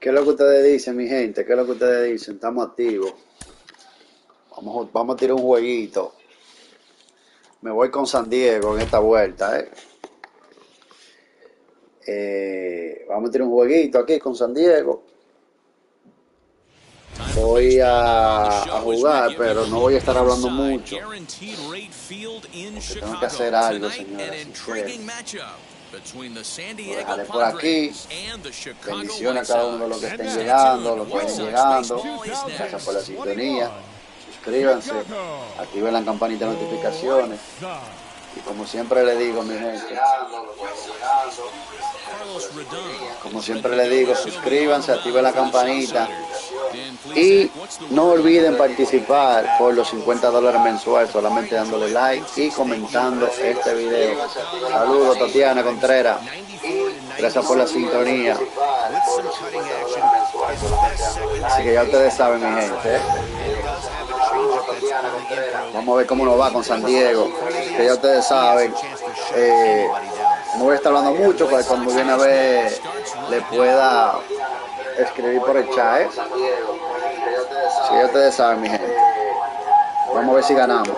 ¿Qué es lo que ustedes dicen, mi gente? ¿Qué es lo que ustedes dicen? Estamos activos. Vamos a tirar un jueguito. Me voy con San Diego en esta vuelta, vamos a tirar un jueguito aquí con San Diego. Voy a jugar, pero no voy a estar hablando mucho, porque tengo que hacer algo, señores. Lo dejaré por aquí. Bendiciones a cada uno de los que estén llegando, los que estén llegando. Gracias por la sintonía. Suscríbanse, activen la campanita de notificaciones. Y como siempre le digo, mi gente, suscríbanse, activen la campanita. Y no olviden participar por los $50 mensuales, solamente dándole like y comentando este video. Saludos, Tatiana Contreras. Gracias por la sintonía. Así que ya ustedes saben, mi gente. Vamos a ver cómo nos va con San Diego. Que ya ustedes saben. No voy a estar hablando mucho para que cuando viene a ver le pueda escribir por el chat. Así que ya ustedes saben, mi gente. Vamos a ver si ganamos.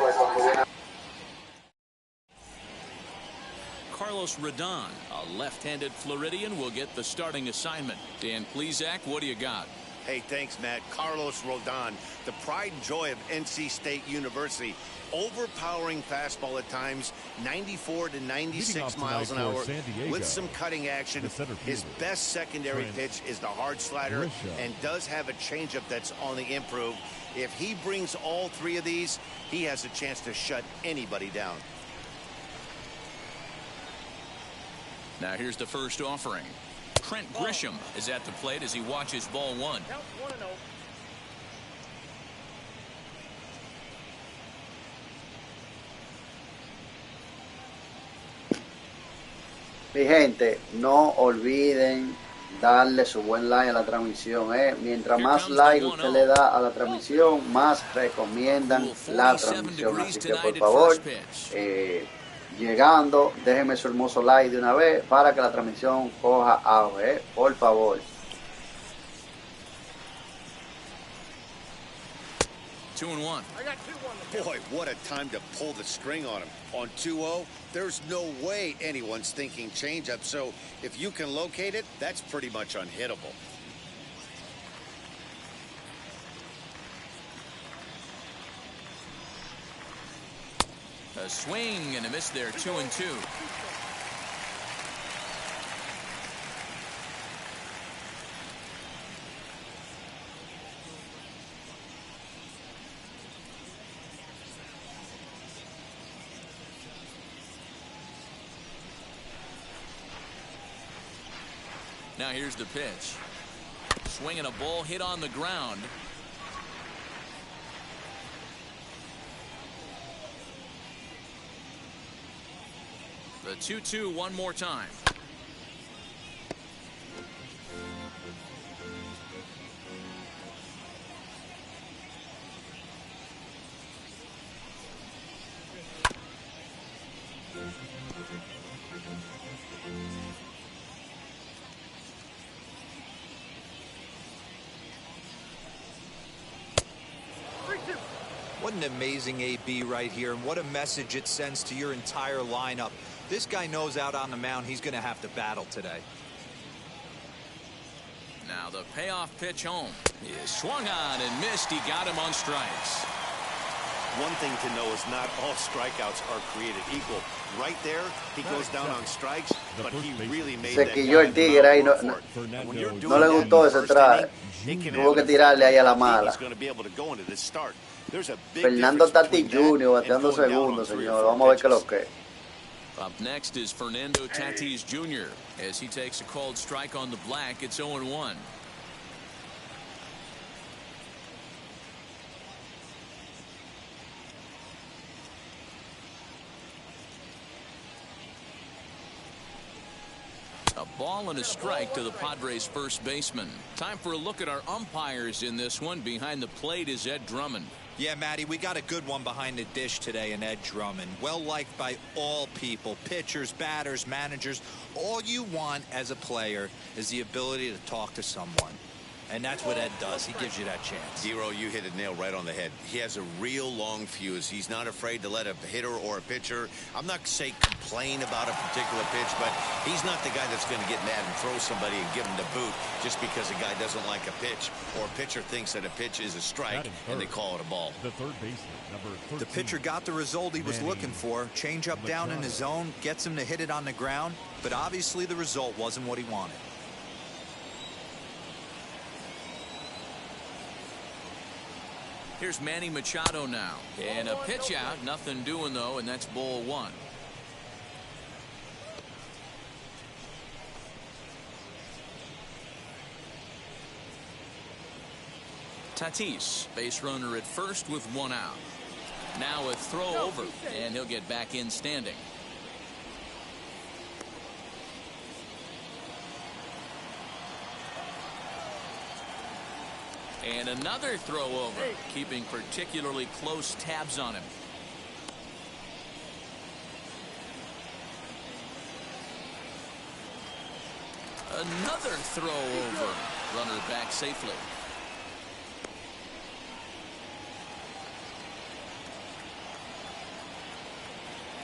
Carlos Rodon, a left-handed Floridian, will get the starting assignment. Dan Plesac, what do you got? Hey, thanks, Matt. Carlos Rodon, the pride and joy of NC State University. Overpowering fastball at times, 94 to 96 miles an hour with some cutting action. His best secondary pitch is the hard slider and does have a changeup that's on the improve. If he brings all three of these, he has a chance to shut anybody down. Now here's the first offering. Trent Grisham is at the plate as he watches ball one. Mi gente, no olviden darle su buen like a la transmisión. Mientras más like usted le da a la transmisión, más recomiendan la transmisión. Así que por favor, llegando, déjenme su hermoso like de una vez para que la transmisión coja auge, por favor. 2-1. Boy, what a time to pull the string on him. On 2-0, there's no way anyone's thinking changeup, so if you can locate it, that's pretty much unhittable. A swing and a miss there, 2-2. Now here's the pitch. Swinging a ball hit on the ground. The 2-2 one more time. What an amazing AB right here, and what a message it sends to your entire lineup. This guy knows out on the mound he's going to have to battle today. Now the payoff pitch home. He is swung on and missed. He got him on strikes. One thing to know is not all strikeouts are created equal. Right there, he goes down on strikes, but he really made Se quilló el tigre ahí, no le gustó ese traje. Tuvo que tirarle ahí a la mala. Fernando Tatis Jr. bateando segundo, señor. Vamos a ver qué es lo que es. Up next is Fernando Tatis Jr. as he takes a called strike on the black. It's 0-1. A ball and a strike to the Padres first baseman. Time for a look at our umpires in this one. Behind the plate is Ed Drummond. Yeah, Matty, we got a good one behind the dish today in Ed Drummond. Well liked by all people, pitchers, batters, managers. All you want as a player is the ability to talk to someone. And that's what Ed does. He gives you that chance. Zero, you hit a nail right on the head. He has a real long fuse. He's not afraid to let a hitter or a pitcher, I'm not saying complain about a particular pitch, but he's not the guy that's going to get mad and throw somebody and give him the boot just because a guy doesn't like a pitch or a pitcher thinks that a pitch is a strike and they call it a ball. The third baseman, number 13. The pitcher got the result he was looking for. Change up down in his zone, gets him to hit it on the ground, but obviously the result wasn't what he wanted. Here's Manny Machado now. And a pitch out. Nothing doing, though, and that's ball one. Tatis, base runner at first with one out. Now a throw over, and he'll get back in standing. And another throw over, keeping particularly close tabs on him. Another throw over. Runner back safely.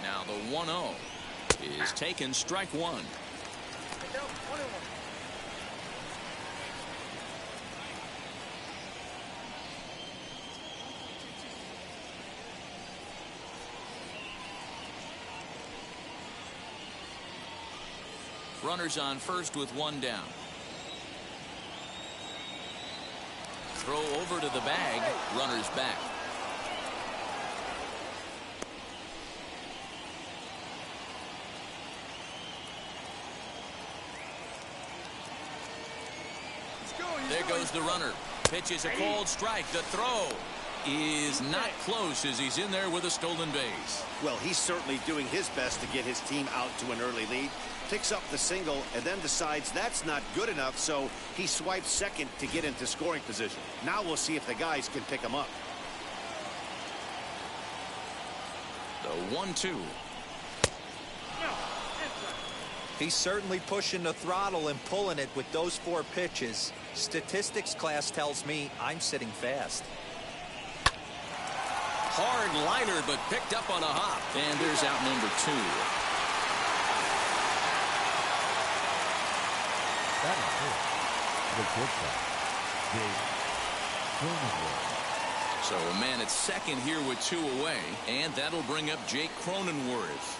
Now the 1-0 is taken, strike one. Runners on first with one down. Throw over to the bag. Runners back. There goes the runner. Pitch is a called strike. The throw is not close as he's in there with a stolen base. Well, he's certainly doing his best to get his team out to an early lead. Picks up the single and then decides that's not good enough, so he swipes second to get into scoring position. Now we'll see if the guys can pick him up. The 1-2. He's certainly pushing the throttle and pulling it with those 4 pitches. Statistics class tells me I'm sitting fast. Hard liner, but picked up on a hop. And there's out number 2. That is it. The shortstop, Jake Cronenworth. So a man at second here with 2 away, and that'll bring up Jake Cronenworth.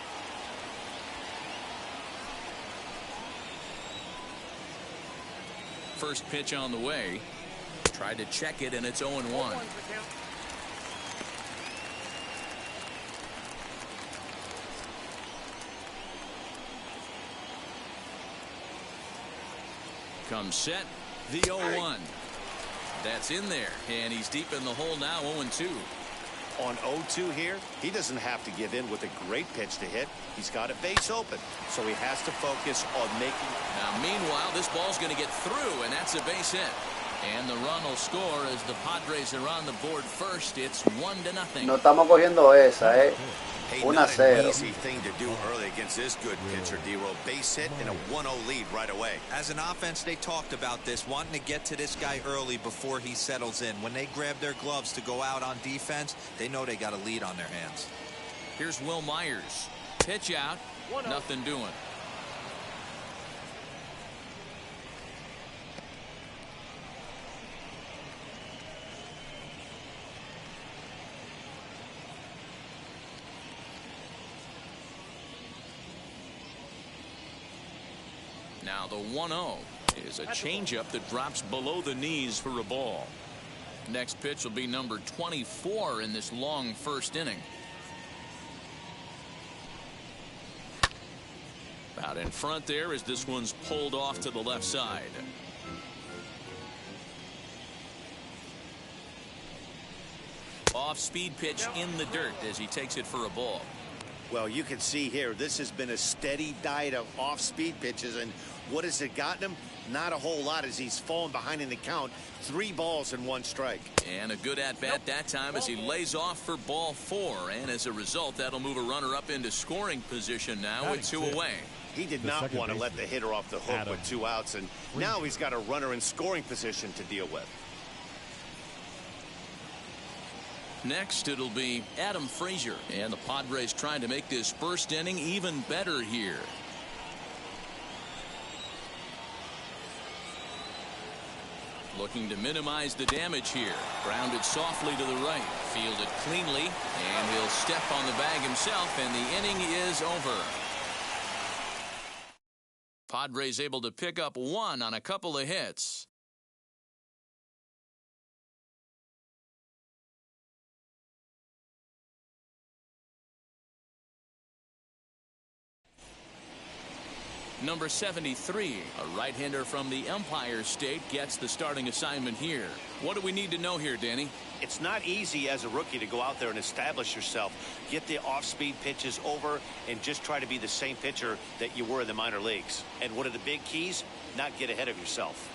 First pitch on the way. Tried to check it, and it's 0-1. Comes set, the 0-1. That's in there, and he's deep in the hole now, 0-2. On 0-2 here, he doesn't have to give in with a great pitch to hit. He's got a base open, so he has to focus on making. Now, meanwhile, this ball's going to get through, and that's a base hit. And the run will score as the Padres are on the board first. It's 1-0. No estamos cogiendo esa, Hey, 1-0. not an easy thing to do early against this good pitcher, D-Row. Base hit and a 1-0 lead right away. As an offense, they talked about this, wanting to get to this guy early before he settles in. When they grab their gloves to go out on defense, they know they got a lead on their hands. Here's Will Myers. Pitch out. Nothing doing. Now the 1-0 is a changeup that drops below the knees for a ball. Next pitch will be number 24 in this long first inning. Out in front there as this one's pulled off to the left side. Off-speed pitch in the dirt as he takes it for a ball. Well, you can see here, this has been a steady diet of off-speed pitches, and what has it gotten him? Not a whole lot as he's fallen behind in the count. 3 balls and 1 strike. And a good at-bat that time as he lays off for ball 4. And as a result, that'll move a runner up into scoring position now with 2 away. He did not want to let the hitter off the hook with 2 outs, and now he's got a runner in scoring position to deal with. Next, it'll be Adam Frazier, and the Padres trying to make this first inning even better here. Looking to minimize the damage here. Grounded softly to the right. Fielded cleanly, and he'll step on the bag himself, and the inning is over. Padres able to pick up 1 on a couple of hits. Number 73, a right-hander from the Empire State, gets the starting assignment here. What do we need to know here, Danny? It's not easy as a rookie to go out there and establish yourself, get the off-speed pitches over, and just try to be the same pitcher that you were in the minor leagues. And one of the big keys, not get ahead of yourself.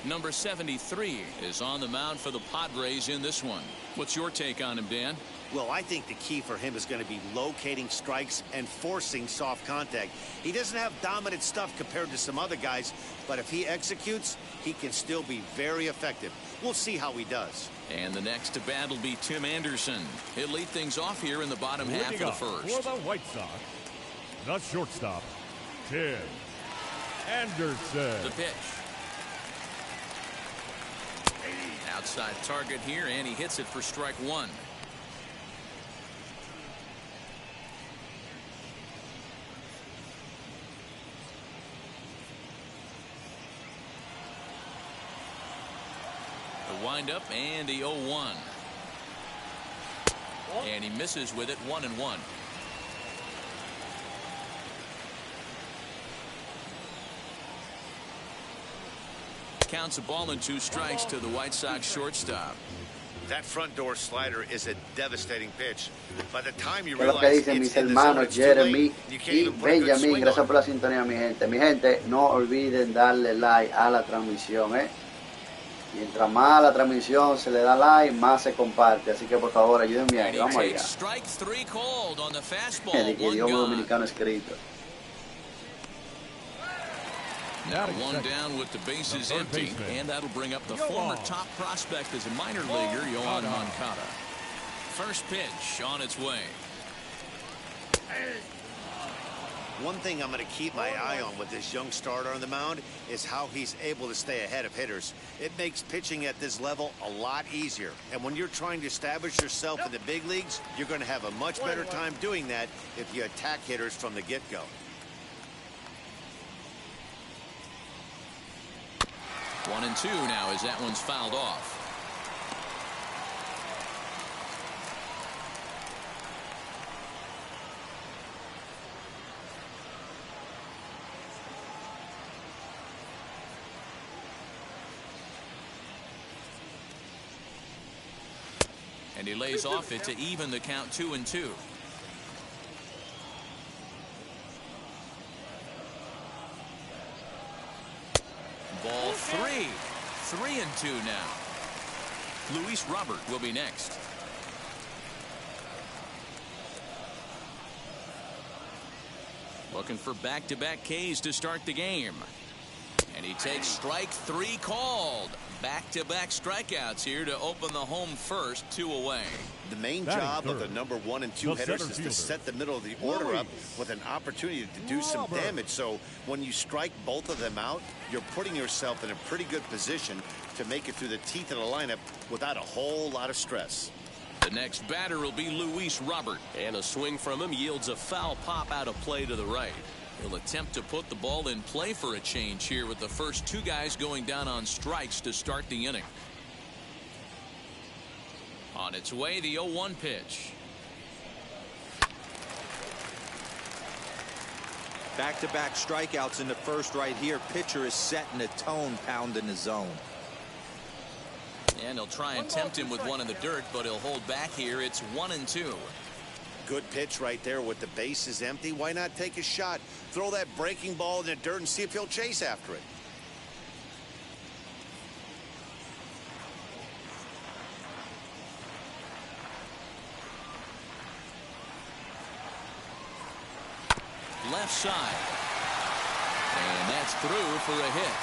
Number 73 is on the mound for the Padres in this one. What's your take on him, Dan? Well, I think the key for him is going to be locating strikes and forcing soft contact. He doesn't have dominant stuff compared to some other guys, but if he executes, he can still be very effective. We'll see how he does. And the next to bat will be Tim Anderson. He'll lead things off here in the bottom half of the first. For the White Sox, the shortstop, Tim Anderson. The pitch. Outside target here, and he hits it for strike 1. The windup and the 0-1. And he misses with it, 1-1. Counts a ball and 2 strikes to the White Sox shortstop. That front door slider is a devastating pitch. By the time you ¿Qué es lo que realize dicen mis it's in the zone, hermanos it's too late. Jeremy You can't y even put a good Benjamin? swing Gracias on por la sintonía, mi gente. Mi gente, no olviden darle like a la transmisión, Mientras más la transmisión se le da like, más se comparte. Así que por favor, ayúdenme ahí. Vamos allá. Strike 3 called on the fastball. El idioma dominicano escrito. Now 1 down with the bases empty, and that'll bring up the former top prospect as a minor leaguer, Yohan Moncada. First pitch on its way. One thing I'm going to keep my eye on with this young starter on the mound is how he's able to stay ahead of hitters. It makes pitching at this level a lot easier. And when you're trying to establish yourself in the big leagues, you're going to have a much better time doing that if you attack hitters from the get-go. 1-2 now as that one's fouled off. And he lays off it to even the count 2-2. Ball 3. 3-2 now. Luis Robert will be next. Looking for back-to-back Ks to start the game. And he takes strike 3 called. Back-to-back strikeouts here to open the home first, 2 away. The main job of the number 1 and 2 hitters is to set the middle of the order up with an opportunity to do some damage. So when you strike both of them out, you're putting yourself in a pretty good position to make it through the teeth of the lineup without a whole lot of stress. The next batter will be Luis Robert, and a swing from him yields a foul pop out of play to the right. He'll attempt to put the ball in play for a change here with the first 2 guys going down on strikes to start the inning. On its way, the 0-1 pitch. Back-to-back strikeouts in the first right here. Pitcher is setting a tone, pounding the zone. And he'll try and tempt him with one in the dirt, but he'll hold back here. It's 1-2. Good pitch right there with the bases empty. Why not take a shot? Throw that breaking ball in the dirt and see if he'll chase after it. left side. And that's through for a hit.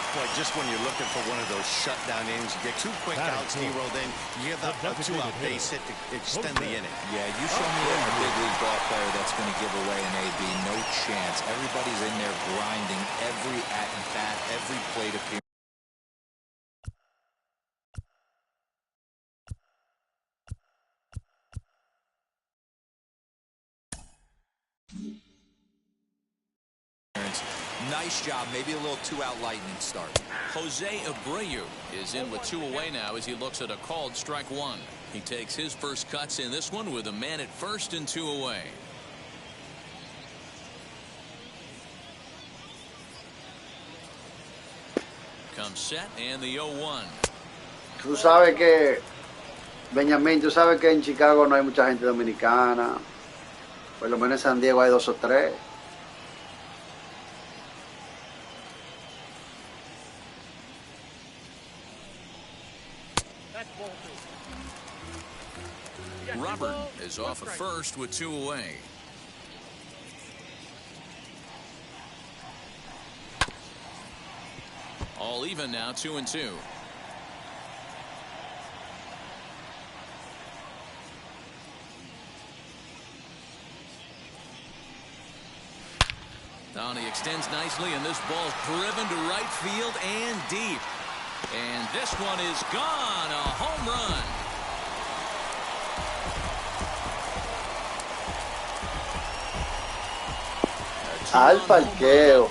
Boy, just when you're looking for one of those shutdown innings, you get 2 quick outs, Hero, then you give up a 2-out base hit to extend the inning. Yeah, you show me a big league ball player that's going to give away an AB. No chance. Everybody's in there grinding every at-bat, every plate appearance. Nice job. Maybe a little 2-out lightning start. Jose Abreu is in with 2 away now as he looks at a called strike 1. He takes his first cuts in this one with a man at first and 2 away. Comes set and the 0-1. Tú sabes que, Benjamín, tú sabes que en Chicago no hay mucha gente dominicana. Por lo menos en San Diego hay 2 o 3. Robert is off at first with 2 away. All even now, 2-2. Now he extends nicely, and this ball's driven to right field and deep. And this one is gone, a home run. Al parqueo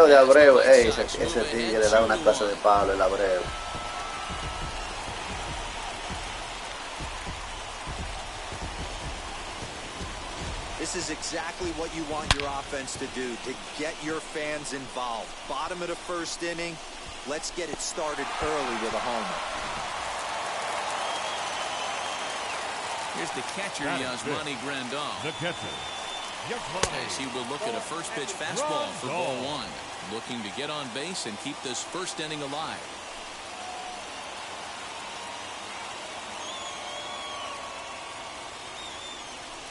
de Abreu. Ese tigre le da una clase de palo, el Abreu. This is exactly what you want your offense to do, to get your fans involved. Bottom of the first inning, let's get it started early with a homer. Here's the catcher, Yasmani Grandal. The catcher, as he will look at a first pitch fastball for ball 1. Looking to get on base and keep this first inning alive.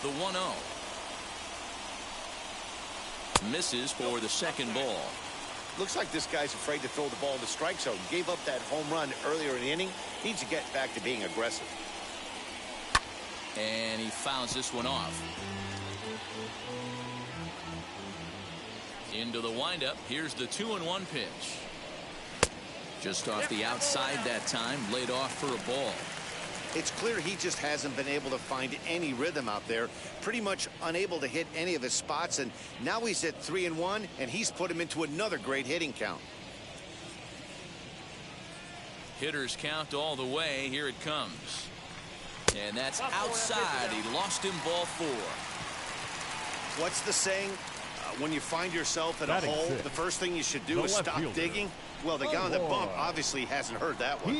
The 1-0. Misses for the second ball. Looks like this guy's afraid to throw the ball in the strike zone. Gave up that home run earlier in the inning. Needs to get back to being aggressive. And he fouls this one off. Into the windup. Here's the 2-1 pitch. Just off the outside that time. Laid off for a ball. It's clear he just hasn't been able to find any rhythm out there. Pretty much unable to hit any of his spots. And now he's at 3-1, and he's put him into another great hitting count. Hitters count all the way. Here it comes. And that's outside. He lost him, ball 4. What's the saying? When you find yourself in a hole, the first thing you should do is stop digging. Well, the guy on the bump obviously hasn't heard that one.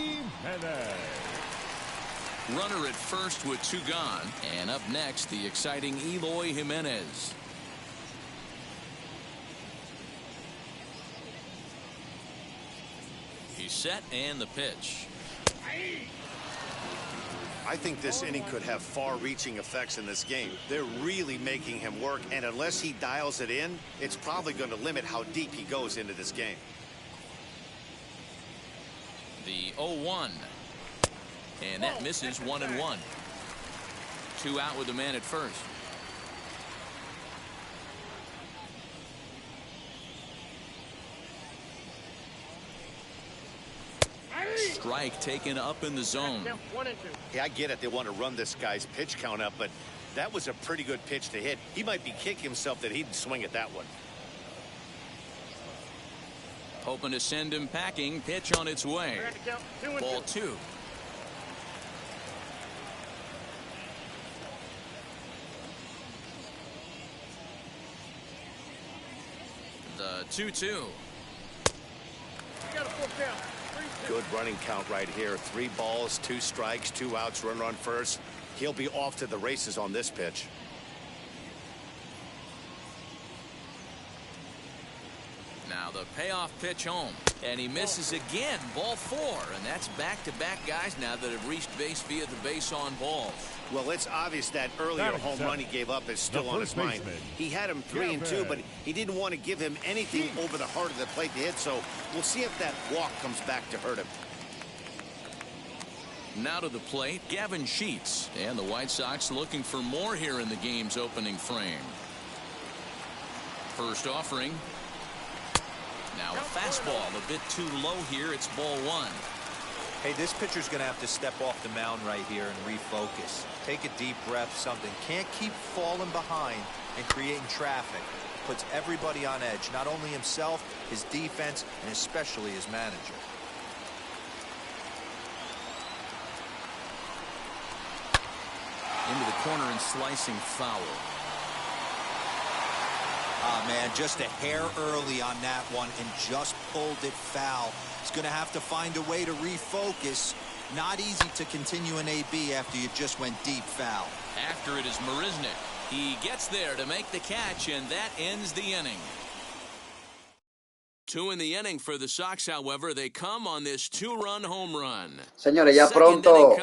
Runner at first with 2 gone. And up next, the exciting Eloy Jimenez. He's set and the pitch. I think this inning could have far-reaching effects in this game. They're really making him work, and unless he dials it in, it's probably going to limit how deep he goes into this game. The 0-1. And that misses 1-1. 2 out with the man at first. Strike taken up in the zone. Yeah, I get it. They want to run this guy's pitch count up, but that was a pretty good pitch to hit. He might be kicking himself that he didn't swing at that one. Hoping to send him packing. Pitch on its way. Ball 2. The 2-2. Good running count right here. 3 balls, 2 strikes, 2 outs, runner on first. He'll be off to the races on this pitch. Now the the payoff pitch home. And he misses again. Ball 4. And that's back-to-back guys now that have reached base via the base on balls. Well, it's obvious that earlier home run he gave up is still on his mind. He had him 3-2, but he didn't want to give him anything over the heart of the plate to hit, so we'll see if that walk comes back to hurt him. Now to the plate, Gavin Sheets. And the White Sox looking for more here in the game's opening frame. First offering. Now a fastball a bit too low here. It's ball 1. Hey, this pitcher's going to have to step off the mound right here and refocus. Take a deep breath, something. Can't keep falling behind and creating traffic. Puts everybody on edge, not only himself, his defense, and especially his manager. Into the corner and slicing foul. Ah, man, just a hair early on that one and just pulled it foul. He's going to have to find a way to refocus. Not easy to continue an AB after you just went deep foul. After it is Marisnick. He gets there to make the catch, and that ends the inning. 2 in the inning for the Sox, however. They come on this 2-run home run. Señores, ya pronto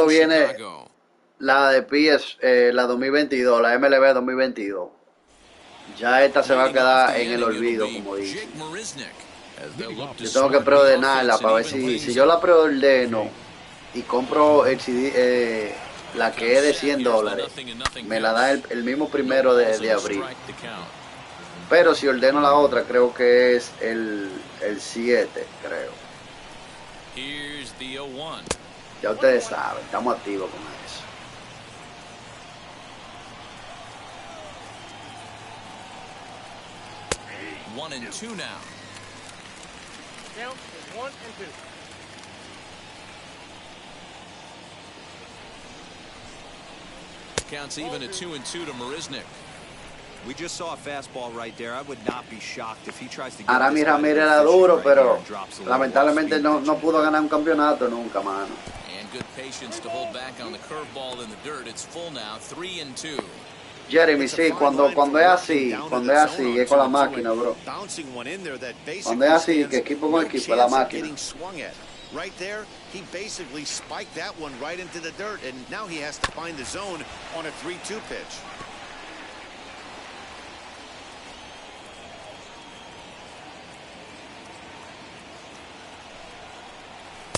viene la de PS, la 2022, la MLB 2022. Ya esta se va a quedar en el olvido, como dicen. Yo tengo que preordenarla para ver si yo la preordeno y compro el CD, la que es de $100, me la da el mismo 1 de abril. Pero si ordeno la otra, creo que es el 7, creo. Ya ustedes saben, estamos activos con eso. One and two now. Count is 1 and 2. Counts even at 2 and 2 to Marisnick. We just saw a fastball right there. I would not be shocked if he tries to get Aramis Ramírez era duro, pero lamentablemente no pudo ganar un campeonato nunca, mano. And good patience to hold back on the curveball in the dirt. It's full now, 3 and 2. Jeremy, sí, cuando es así, es con la máquina, bro. Cuando es así, que equipo con equipo, es la máquina. Right there, he basically spiked that one right into the dirt, and now he has to find the zone on a 3-2 pitch.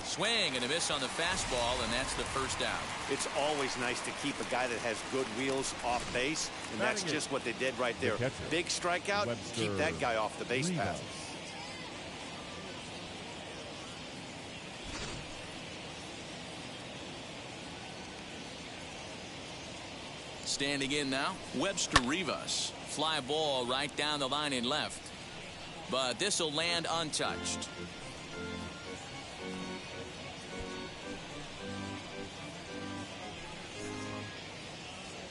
Swing and a miss on the fastball, and that's the first out. It's always nice to keep a guy that has good wheels off base, and that's just what they did right there. Big strikeout, keep that guy off the base path. Standing in now, Webster Rivas. Fly ball right down the line in left. But this will land untouched.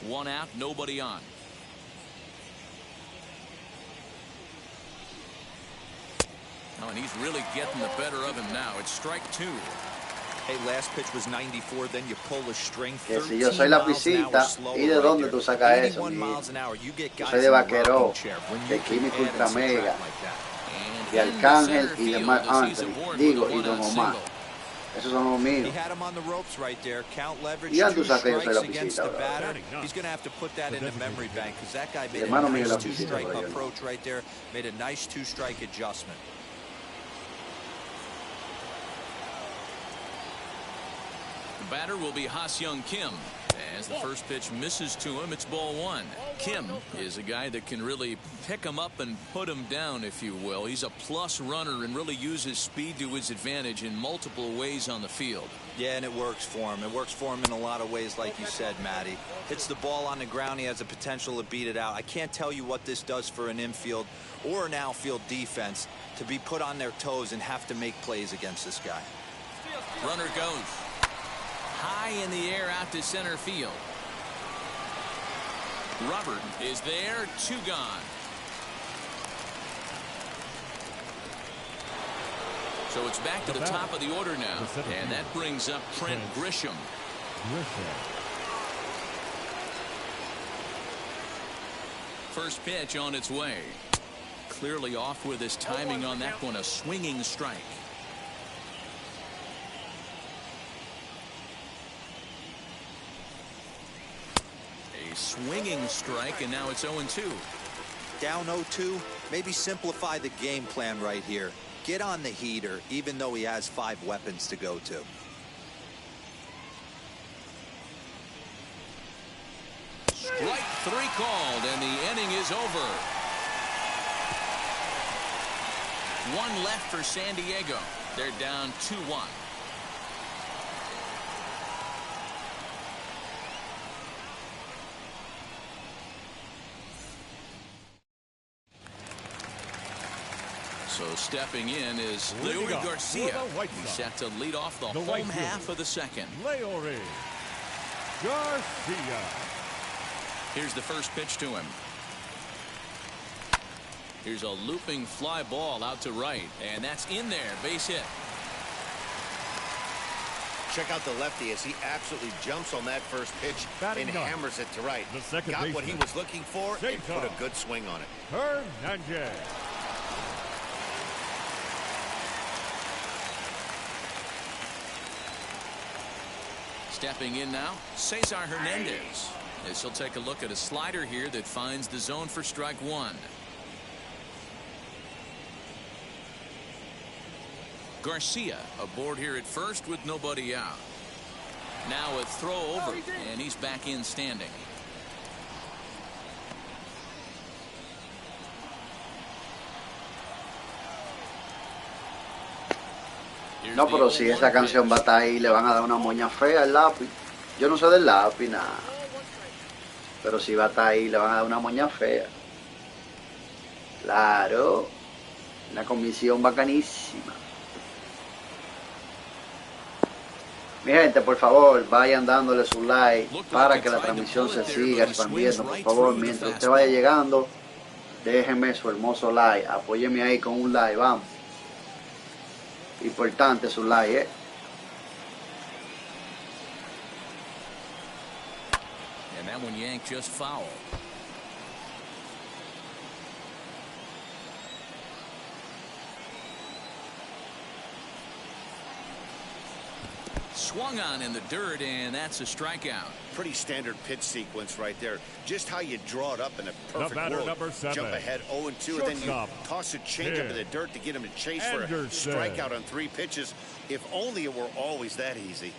One out, nobody on. Oh, and he's really getting the better of him now. It's strike 2. Hey, last pitch was 94, then you pull a string. Que si yo soy la pisita, ¿y de dónde tú sacas eso? Yo soy de Vaqueró, de Químico Ultra Mega, de Arcángel y de Mark Anthony, digo, y Don Omar. Esos son los míos. Y ya tú sabes que yo soy la pisita, bro. El hermano mío es la pisita, bro. Made a nice 2-strike adjustment. The batter will be Ha-Seong Kim. As the first pitch misses to him, it's ball 1. Kim is a guy that can really pick him up and put him down, if you will. He's a plus runner and really uses speed to his advantage in multiple ways on the field. Yeah, and it works for him. It works for him in a lot of ways, like you said, Matty. Hits the ball on the ground. He has the potential to beat it out. I can't tell you what this does for an infield or an outfield defense to be put on their toes and have to make plays against this guy. Runner goes high in the air out to center field. Robert is there, 2 gone. So it's back to the top of the order now, and that brings up Trent Grisham. First pitch on its way. clearly off with his timing on that one. A swinging strike. A swinging strike, and now it's 0-2. Down 0-2. Maybe simplify the game plan right here. Get on the heater, even though he has 5 weapons to go to. Strike 3 called, and the inning is over. 1 left for San Diego. They're down 2-1. So stepping in is Leury Garcia. He's set to lead off the home half of the second. Leury Garcia. Here's the first pitch to him. Here's a looping fly ball out to right, and that's in there. Base hit. Check out the lefty as he absolutely jumps on that first pitch and hammers it to right. Got what he was looking for and put a good swing on it. Hernandez. Stepping in now, Cesar Hernandez. As he'll take a look at a slider here that finds the zone for strike 1. Garcia aboard here at first with nobody out. Now a throw over, and he's back in standing. No, pero si esa canción va a estar ahí, le van a dar una moña fea al lápiz. Yo no sé del lápiz, nada. Pero si va a estar ahí, le van a dar una moña fea. Claro. Una comisión bacanísima. Mi gente, por favor, vayan dándole su like para que la transmisión se siga expandiendo. Por favor, mientras usted vaya llegando, déjenme su hermoso like. Apóyeme ahí con un like, vamos. Importante su like, And that one yanked just foul. Swung on in the dirt, and that's a strikeout. Pretty standard pitch sequence right there. Just how you draw it up in a perfect world. #7. Jump ahead 0-2, and then you toss a changeup in the dirt to get him to chase for a strikeout on 3 pitches. If only it were always that easy.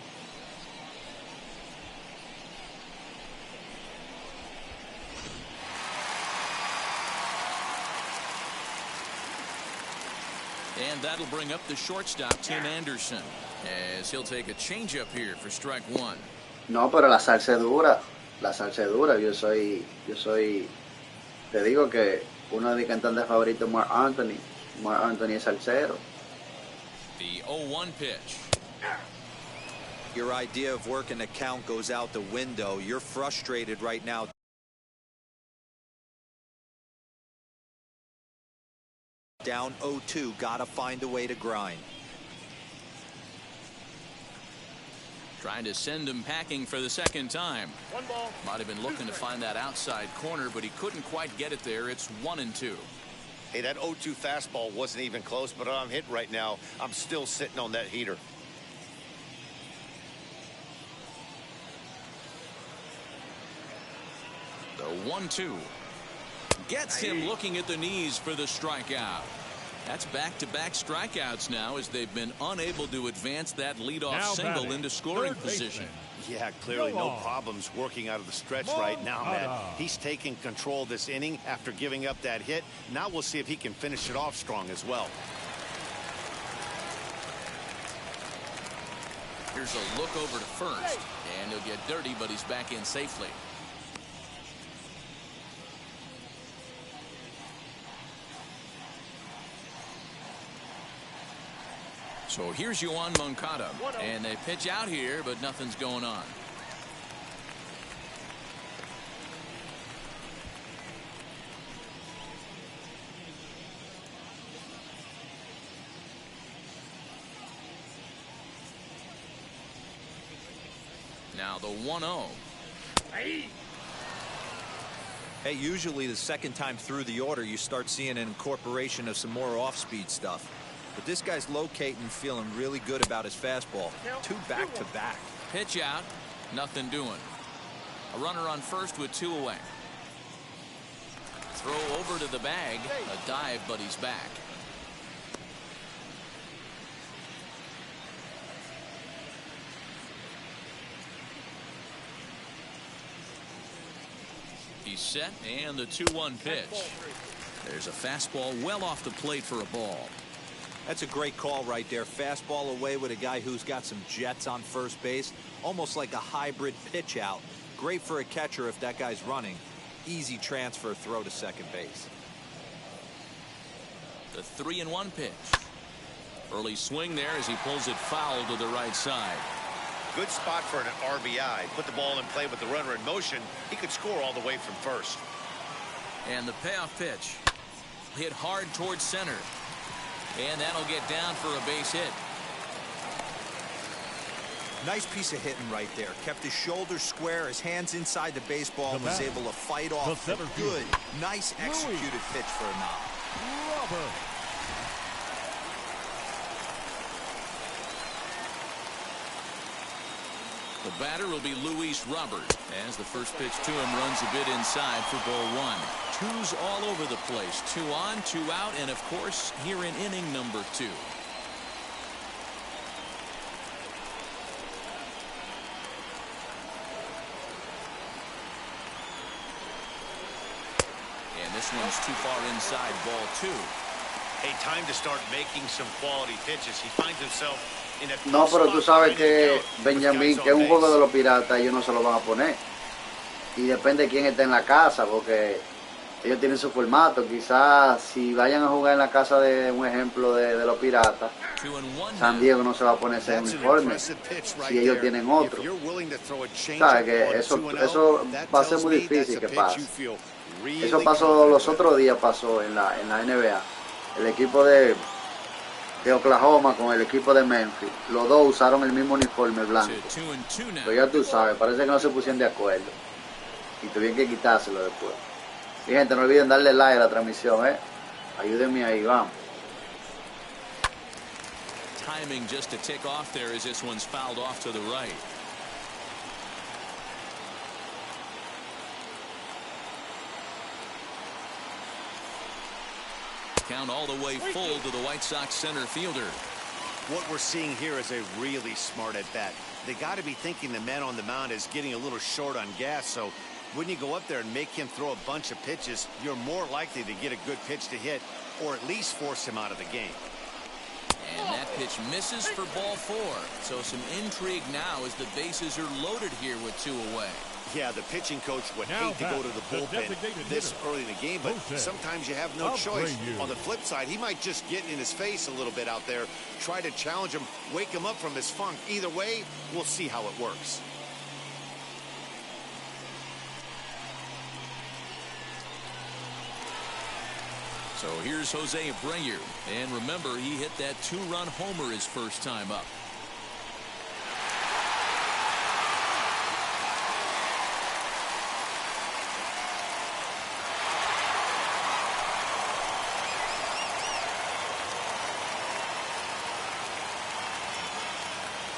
And that'll bring up the shortstop, Tim Anderson, as he'll take a changeup here for strike 1. No, pero la salsa es dura. La salsa es dura. Yo soy. Te digo que uno de mis cantantes favoritos es Mark Anthony. Mark Anthony es salsero. The 0-1 pitch. Your idea of working a count goes out the window. You're frustrated right now. Down 0-2, gotta find a way to grind. Trying to send him packing for the second time. 1 ball. Might have been looking to find that outside corner, but he couldn't quite get it there. It's 1-2. Hey, that 0-2 fastball wasn't even close, but I'm hit right now. I'm still sitting on that heater. The 1-2 gets him looking at the knees for the strikeout. That's back-to-back strikeouts now, as they've been unable to advance that leadoff single into scoring position. Yeah, clearly no problems working out of the stretch right now, man. He's taking control of this inning after giving up that hit. Now we'll see if he can finish it off strong as well. Here's a look over to first, and he'll get dirty, but he's back in safely. So here's Yoan Moncada, and they pitch out here, but nothing's going on. Now the 1-0. Hey, usually the second time through the order, you start seeing an incorporation of some more off-speed stuff. But this guy's locating, feeling really good about his fastball. 2 back-to-back. Pitch out. Nothing doing. A runner on first with 2 away. Throw over to the bag. A dive, but he's back. He's set, and the 2-1 pitch. There's a fastball well off the plate for a ball. That's a great call right there. Fastball away with a guy who's got some jets on first base. Almost like a hybrid pitch out. Great for a catcher if that guy's running. Easy transfer throw to second base. The 3-1 pitch. Early swing there as he pulls it foul to the right side. Good spot for an RBI. Put the ball in play with the runner in motion. He could score all the way from first. And the payoff pitch. Hit hard towards center. And that'll get down for a base hit. Nice piece of hitting right there. Kept his shoulders square, his hands inside the baseball, was able to fight off a good, nice executed pitch for a knock. The batter will be Luis Robert as the first pitch to him runs a bit inside for ball 1. 2s all over the place. 2 on, 2 out, and of course here in inning number 2. And this one's too far inside, ball 2. A time to start making some quality pitches. He finds himself in a No, pero tú sabes que Benjamín, que es un juego de los Piratas, ellos no se lo van a poner. Y depende de quién esté en la casa, porque ellos tienen su formato. Quizás si vayan a jugar en la casa de un ejemplo de los Piratas, San Diego no se va a poner ese uniforme si ellos tienen otro. Sabes que eso va a ser muy difícil que pase. Eso pasó los otros días, pasó en la NBA. El equipo de Oklahoma con el equipo de Memphis, los dos usaron el mismo uniforme blanco. Pero ya tú sabes, parece que no se pusieron de acuerdo y tuvieron que quitárselo después. Y gente, no olviden darle like a la transmisión, ayúdenme ahí, vamos. Timing just to tick off there as this one's fouled off to the right. Count all the way full to the White Sox center fielder. What we're seeing here is a really smart at bat. They got to be thinking the man on the mound is getting a little short on gas, so when you go up there and make him throw a bunch of pitches, you're more likely to get a good pitch to hit or at least force him out of the game. And that pitch misses for ball 4. So some intrigue now as the bases are loaded here with 2 away. Yeah, the pitching coach would hate to go to the bullpen this early in the game, but sometimes you have no choice. On the flip side, he might just get in his face a little bit out there, try to challenge him, wake him up from his funk. Either way, we'll see how it works. So here's Jose Abreu, and remember, he hit that 2-run homer his first time up.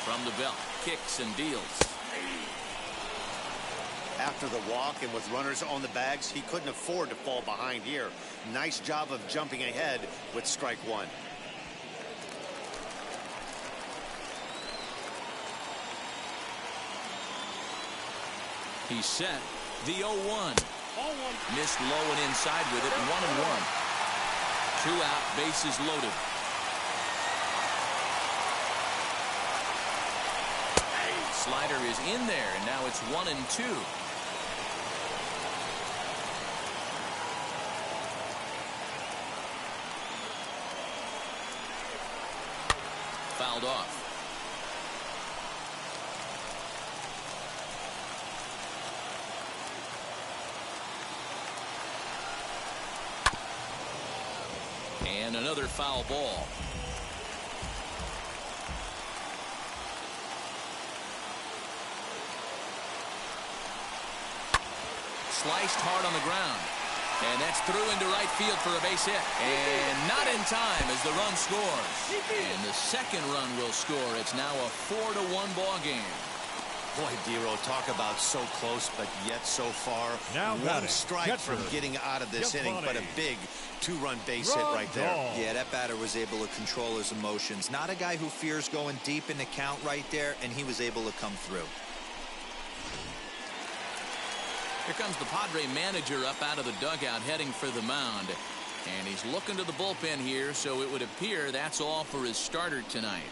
From the belt, kicks and deals. After the walk and with runners on the bags, he couldn't afford to fall behind here. Nice job of jumping ahead with strike 1. He's set. The 0-1. Missed low and inside with it. 1-1. 2 out, bases loaded. Slider is in there, and now it's 1-2. Fouled off. And another foul ball. sliced hard on the ground. And that's through into right field for a base hit. And not in time as the run scores. And the second run will score. It's now a 4-1 ball game. Boy, Dero, talk about so close, but yet so far. Now one strike from getting out of this inning, but a big two-run base hit right there. Yeah, that batter was able to control his emotions. Not a guy who fears going deep in the count right there, and he was able to come through. Here comes the Padre manager up out of the dugout heading for the mound. And he's looking to the bullpen here, so it would appear that's all for his starter tonight.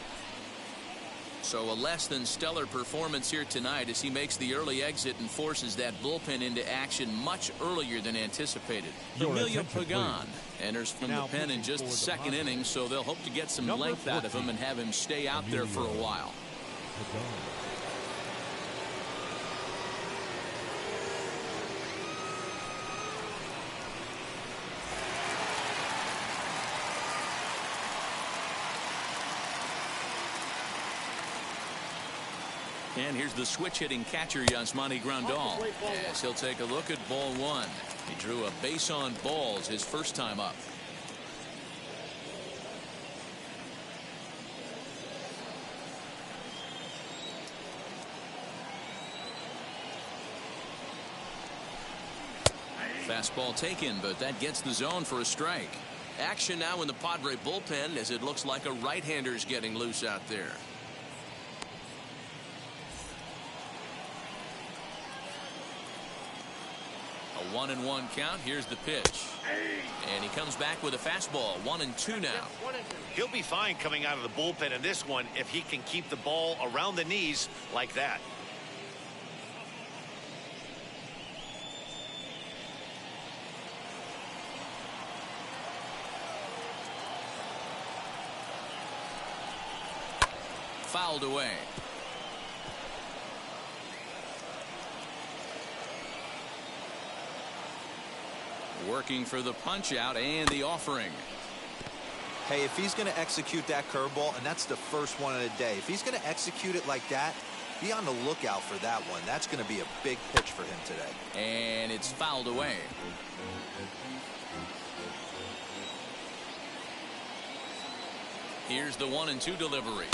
So a less than stellar performance here tonight as he makes the early exit and forces that bullpen into action much earlier than anticipated. Emilio Pagan enters from the pen in just the second inning, so they'll hope to get some length out of him and have him stay out there for a while. And here's the switch-hitting catcher, Yasmani Grandal, as he'll take a look at ball one. He drew a base on balls his first time up. Fastball taken, but that gets the zone for a strike. Action now in the Padre bullpen as it looks like a right-hander's getting loose out there. A 1-1 count. Here's the pitch. And he comes back with a fastball. 1-2 now. He'll be fine coming out of the bullpen in this one if he can keep the ball around the knees like that. Fouled away. Working for the punch out and the offering. Hey, if he's going to execute that curveball, and that's the first one of the day, if he's going to execute it like that, be on the lookout for that one. That's going to be a big pitch for him today. And it's fouled away. Here's the 1-2 delivery.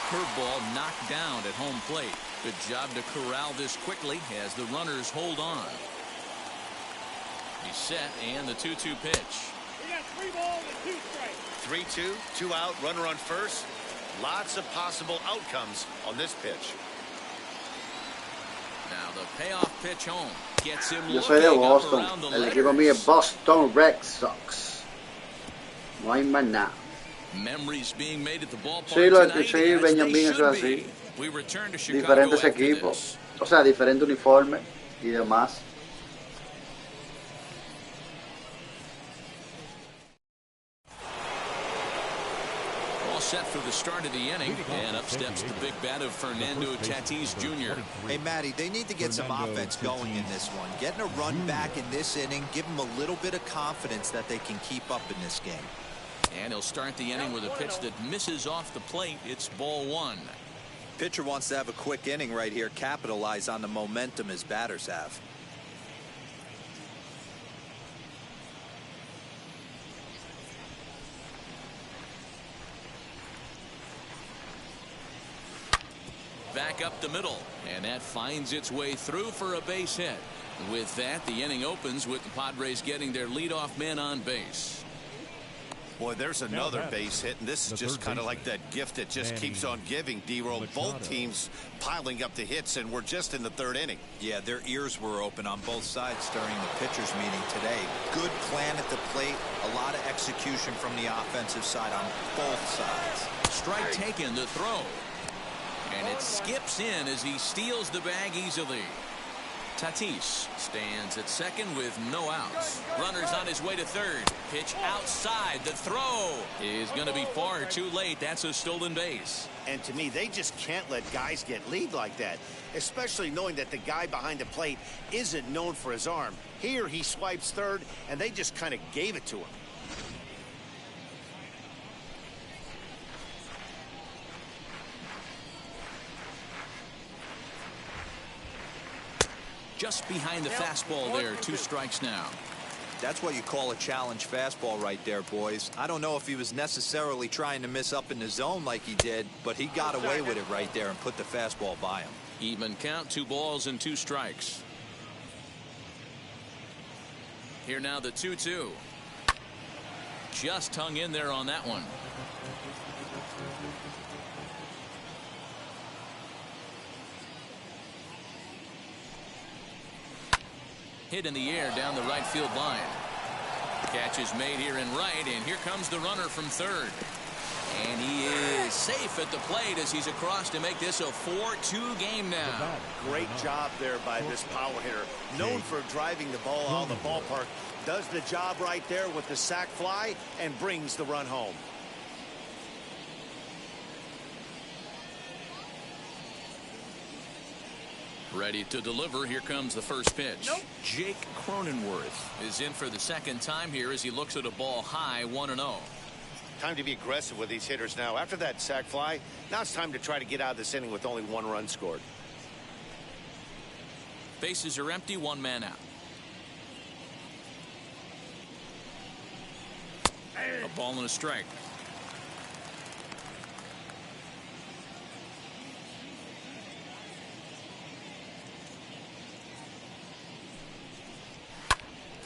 Curveball knocked down at home plate. Good job to corral this quickly as the runners hold on. He's set and the 2-2 pitch. We got 3 balls and 2 strikes. 3-2, 2 out, runner on first. Lots of possible outcomes on this pitch. Now the payoff pitch home gets him. Yo soy de Boston. El equipo mío es Boston Red Sox. No hay más nada. Memories being made at the ballpark Sí, lo tonight, escuché, Benjamín, eso es así. We return to Chicago Diferentes after equipos, this. o sea, diferente uniforme y demás. All set for the start of the inning, and up steps the big bat of Fernando Tatis Jr. Hey, Matty, they need to get some offense going in this one. Getting a run back in this inning, give them a little bit of confidence that they can keep up in this game. And he'll start the inning with a pitch that misses off the plate. It's ball one. Pitcher wants to have a quick inning right here, capitalize on the momentum his batters have. Back up the middle, and that finds its way through for a base hit. With that, the inning opens with the Padres getting their leadoff man on base. Boy, there's another base hit, and this is just kind of like that gift that just keeps on giving, D-Roll. Both teams piling up the hits, and we're just in the third inning. Yeah, their ears were open on both sides during the pitchers meeting today. Good plan at the plate, a lot of execution from the offensive side on both sides. Strike taken, the throw. And it skips in as he steals the bag easily. Tatis stands at second with no outs. Runners on his way to third. Pitch outside. The throw is going to be far too late. That's a stolen base. And to me, they just can't let guys get lead like that, especially knowing that the guy behind the plate isn't known for his arm. Here he swipes third, and they just kind of gave it to him. Just behind the fastball there. 2 strikes now. That's what you call a challenge fastball right there, boys. I don't know if he was necessarily trying to miss up in the zone like he did, but he got away with it right there and put the fastball by him. Even count, 2 balls and 2 strikes. Here now the 2-2. Just hung in there on that one. Hit in the air down the right field line. Catch is made here in right, and here comes the runner from third. And he is safe at the plate as he's across to make this a 4-2 game now. Great job there by this power hitter. Known for driving the ball out of the ballpark. Does the job right there with the sac fly and brings the run home. Ready to deliver. Here comes the first pitch. Jake Cronenworth is in for the second time here as he looks at a ball high, 1-0. Time to be aggressive with these hitters now. After that sac fly, now it's time to try to get out of this inning with only 1 run scored. Bases are empty, 1 man out. A ball and a strike.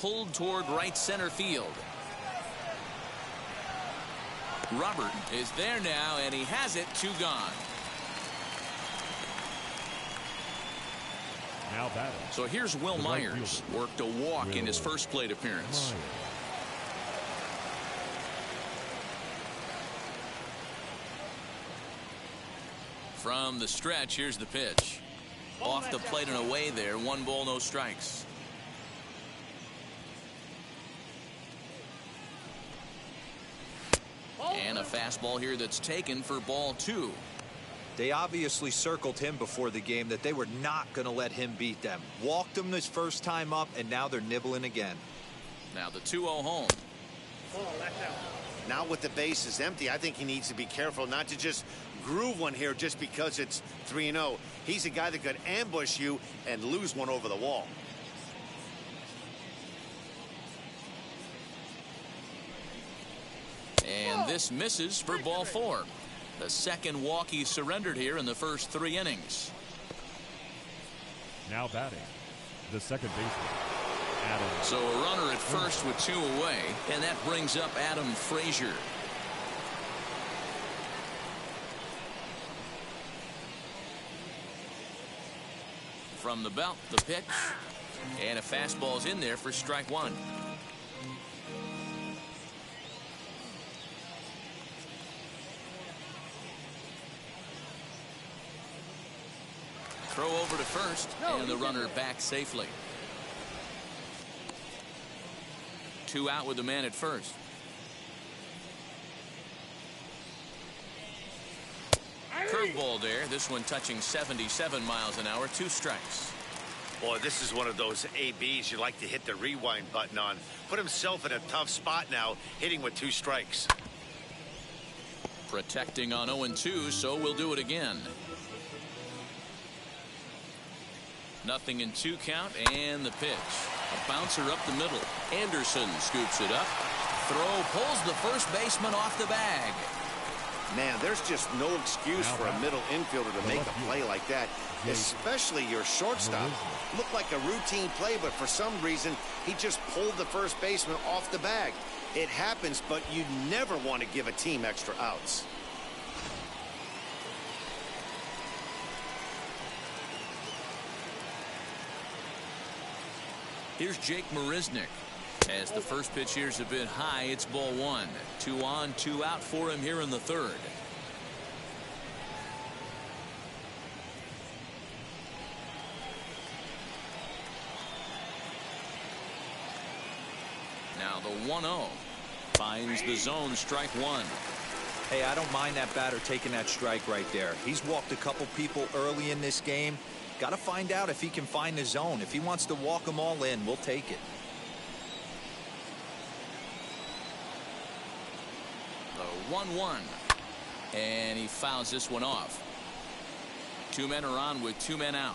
Pulled toward right center field. Robert is there now, and he has it. 2 gone. Now batting. So here's Will Myers. Worked a walk in his first plate appearance. From the stretch, here's the pitch. Off the plate and away there. 1 ball, no strikes. And a fastball here that's taken for ball 2. They obviously circled him before the game that they were not going to let him beat them. Walked him his first time up, and now they're nibbling again. Now the 2-0 home. Now with the bases empty, I think he needs to be careful not to just groove one here just because it's 3-0. He's a guy that could ambush you and lose one over the wall. And this misses for ball 4. The second walk he surrendered here in the first 3 innings. Now batting, the second baseman, Adam. So a runner at first with 2 away, and that brings up Adam Frazier. From the belt, the pitch, and a fastball's in there for strike 1. Throw over to first, and the runner back safely. 2 out with the man at first. Curveball there. This one touching 77 miles an hour. 2 strikes. Boy, this is one of those ABs you like to hit the rewind button on. Put himself in a tough spot now, hitting with 2 strikes. Protecting on 0-2, so we'll do it again. Nothing in 2 count, and the pitch. A bouncer up the middle. Anderson scoops it up. Throw pulls the first baseman off the bag. Man, there's just no excuse for a middle infielder to make a play like that, especially your shortstop. Looked like a routine play, but for some reason, he just pulled the first baseman off the bag. It happens, but you never want to give a team extra outs. Here's Jake Marisnick. As the first pitch here's a bit high, it's ball 1. 2 on, 2 out for him here in the 3rd. 1-0. Finds the zone, strike one. Hey, I don't mind that batter taking that strike right there. He's walked a couple people early in this game. Got to find out if he can find the zone. If he wants to walk them all in, we'll take it. The 1-1. And he fouls this one off. 2 men are on with 2 men out.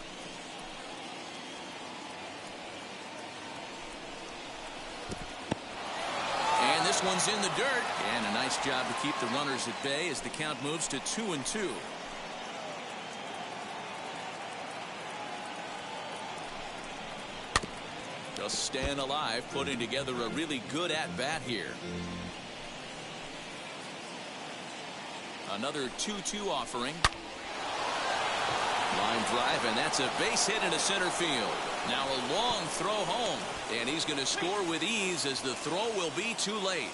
And this one's in the dirt. And a nice job to keep the runners at bay as the count moves to 2-2. Just staying alive, putting together a really good at-bat here. Another 2-2 offering. Line drive, and that's a base hit into center field. Now a long throw home, and he's going to score with ease as the throw will be too late.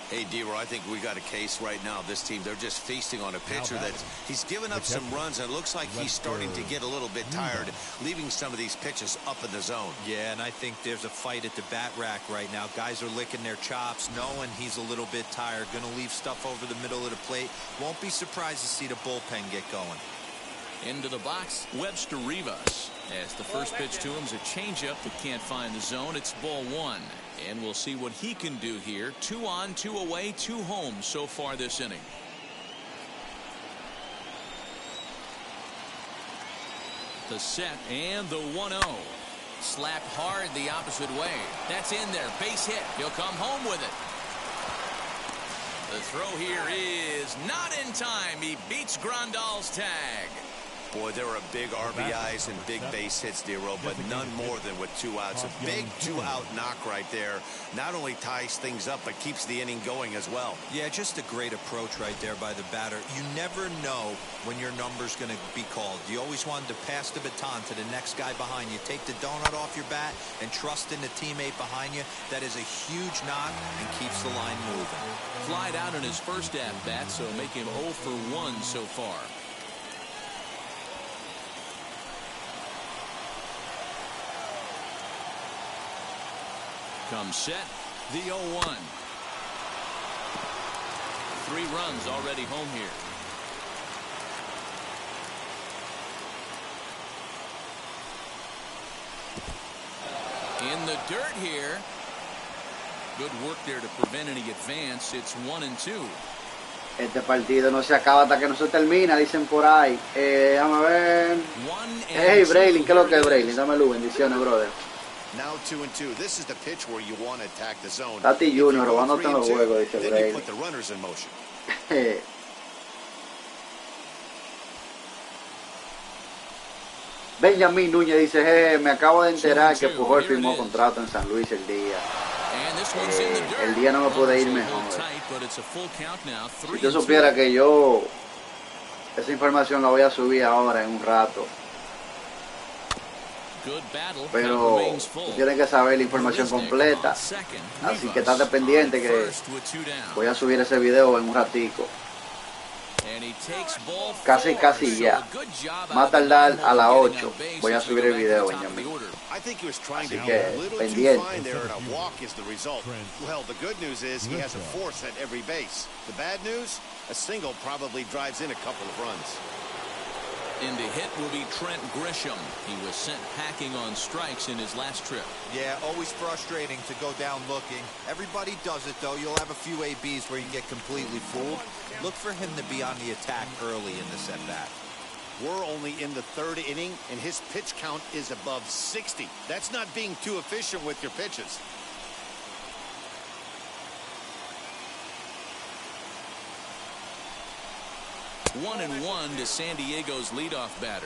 Hey, D-Roy, I think we got a case right now. This team, they're just feasting on a pitcher that he's given up some runs, and it looks like he's starting to get a little bit tired, leaving some of these pitches up in the zone. Yeah, and I think there's a fight at the bat rack right now. Guys are licking their chops, knowing he's a little bit tired, going to leave stuff over the middle of the plate. Won't be surprised to see the bullpen get going. Into the box, Webster Rivas. As the first pitch to him is a changeup that can't find the zone. It's ball one. And we'll see what he can do here. 2 on, 2 away, 2 home so far this inning. The set and the 1-0. Slapped hard the opposite way. That's in there. Base hit. He'll come home with it. The throw here is not in time. He beats Grandal's tag. Boy, there are big RBIs and big base hits, D-Roy, but none more than with 2 outs. A big 2-out knock right there. Not only ties things up, but keeps the inning going as well. Yeah, just a great approach right there by the batter. You never know when your number's going to be called. You always wanted to pass the baton to the next guy behind you. Take the donut off your bat and trust in the teammate behind you. That is a huge knock and keeps the line moving. Flied out in his first at-bat, so make him 0 for 1 so far. Comes set, the 0-1. 3 runs already home here. In the dirt here. Good work there to prevent any advance. It's 1-2. Este partido no se acaba hasta que no se termina, dicen por ahí. Déjame ver. Hey, Braylon, ¿qué es lo que es, Braylon? Dame luz, bendiciones, brother. Now 2-2. This is the pitch where you want to attack the zone. Tati Junior robándote en los juegos, dice Then Braylon. you put the runners in motion. Benjamín Núñez dice, me acabo de enterar que Pujol firmó contrato en San Luis el día. El día no me puede ir mejor. Si usted supiera que yo esa información la voy a subir ahora en un rato. Pero tienen que saber la información completa. Así que estate pendiente que voy a subir ese video en un ratico. Casi ya. Más tardar a las 8 voy a subir el video, Benjamin. Así que pendiente. Well, the good news is he has a force at every base. The bad news, a single probably drives in a couple of runs. In to hit will be Trent Grisham. He was sent packing on strikes in his last trip. Yeah, always frustrating to go down looking. Everybody does it, though. You'll have a few ABs where you get completely fooled. Look for him to be on the attack early in this at-bat. We're only in the 3rd inning, and his pitch count is above 60. That's not being too efficient with your pitches. One and one to San Diego's leadoff batter.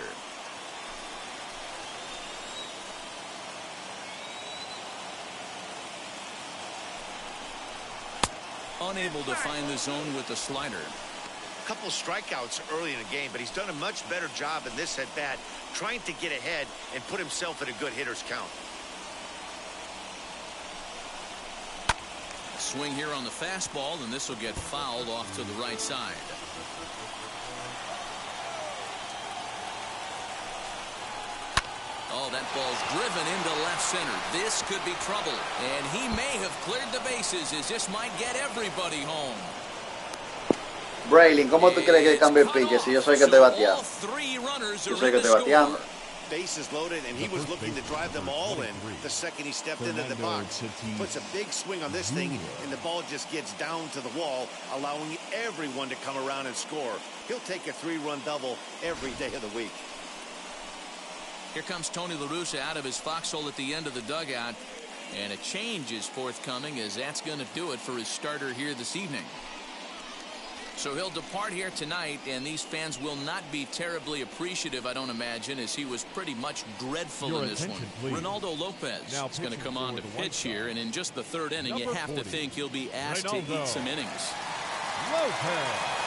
Unable to find the zone with the slider. A couple strikeouts early in the game, but he's done a much better job in this at-bat trying to get ahead and put himself in a good hitter's count. Swing here on the fastball, and this will get fouled off to the right side. Oh, that ball's driven into left center. This could be trouble. And he may have cleared the bases as this might get everybody home. Braylon, ¿cómo tú crees que cambie el pitch si yo soy que te bateando? Yo soy que te bateando. Bases loaded, and he was looking to drive them all in the second he stepped into the box. Puts a big swing on this thing, and the ball just gets down to the wall, allowing everyone to come around and score. He'll take a 3-run double every day of the week. Here comes Tony La Russa out of his foxhole at the end of the dugout, and a change is forthcoming, as that's going to do it for his starter here this evening. So he'll depart here tonight, and these fans will not be terribly appreciative, I don't imagine, as he was pretty much dreadful in this one. Please. Ronaldo Lopez is going to come on to pitch here, and in just the third inning, you have to think he'll be asked to eat some innings. Lopez.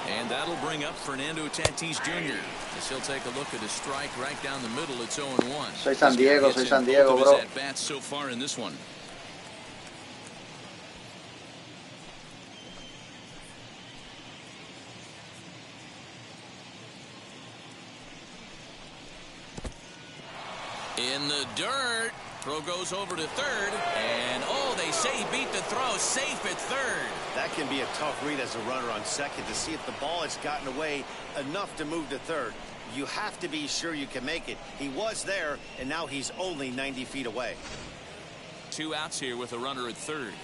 And that'll bring up Fernando Tatis Jr. as he'll take a look at a strike right down the middle. It's 0-1. Soy San Diego, bro. At bats so far in this one. In the dirt. Throw goes over to third, and oh, they say he beat the throw, safe at third. That can be a tough read as a runner on second to see if the ball has gotten away enough to move to third. You have to be sure you can make it. He was there, and now he's only 90 feet away. 2 outs here with a runner at third.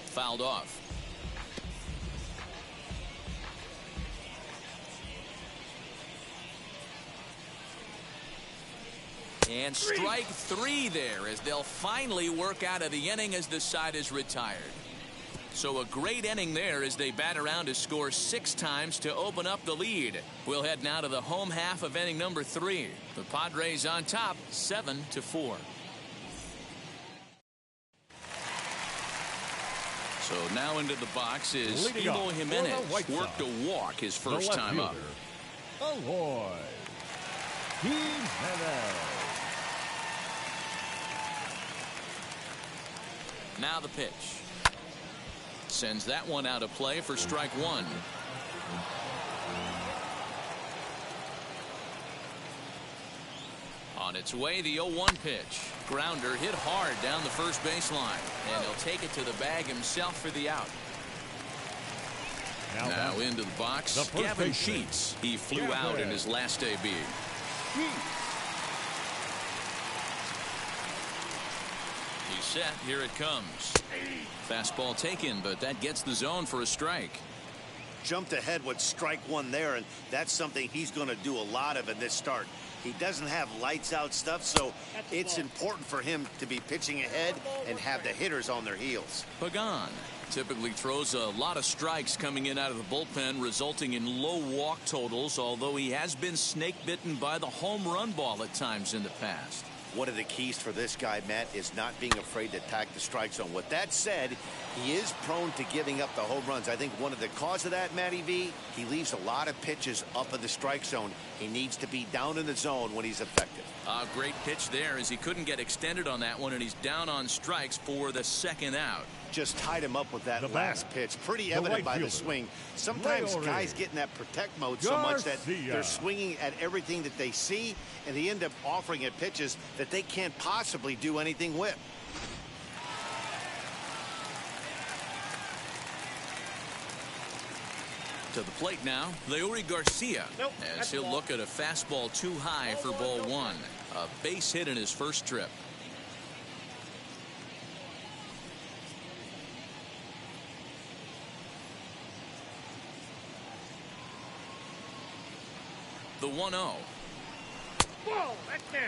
Fouled off. And strike 3 there as they'll finally work out of the inning as the side is retired. So a great inning there as they bat around to score 6 times to open up the lead. We'll head now to the home half of inning number 3. The Padres on top 7-4. So now into the box is Eloy Jimenez. Worked a walk his first time up. Eloy Jimenez. Now the pitch. Sends that one out of play for strike 1. On its way, the 0-1 pitch. Grounder hit hard down the first baseline, and he'll take it to the bag himself for the out. Now into the box, Gavin Sheets. He flew out in his last AB. He's set. Here it comes. Fastball taken, but that gets the zone for a strike. Jumped ahead with strike 1 there, and that's something he's going to do a lot of in this start. He doesn't have lights out stuff, so it's important for him to be pitching ahead and have the hitters on their heels. Pagan typically throws a lot of strikes coming in out of the bullpen, resulting in low walk totals, although he has been snake bitten by the home run ball at times in the past. One of the keys for this guy, Matt, is not being afraid to attack the strike zone. With that said, he is prone to giving up the home runs. I think one of the cause of that, Matty V, he leaves a lot of pitches up in the strike zone. He needs to be down in the zone when he's effective. Great pitch there as he couldn't get extended on that one, and he's down on strikes for the second out. Just tied him up with that last pitch. Pretty evident by the swing. Sometimes guys get in that protect mode so much that they're swinging at everything that they see, and they end up offering it pitches that they can't possibly do anything with. To the plate now, Leury Garcia, as he'll look at a fastball too high for ball 1. A base hit in his first trip. The 1-0. Whoa, that's down.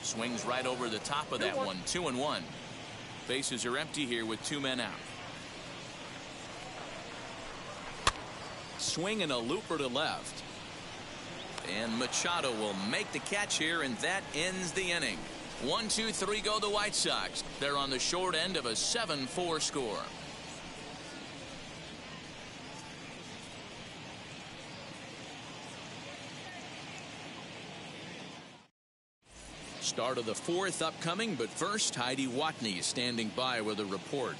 Swings right over the top of that one. 2-1. Bases are empty here with 2 men out. Swing and a looper to left. And Machado will make the catch here, and that ends the inning. 1-2-3 go the White Sox. They're on the short end of a 7-4 score. Start of the fourth upcoming, but first, Heidi Watney standing by with a report.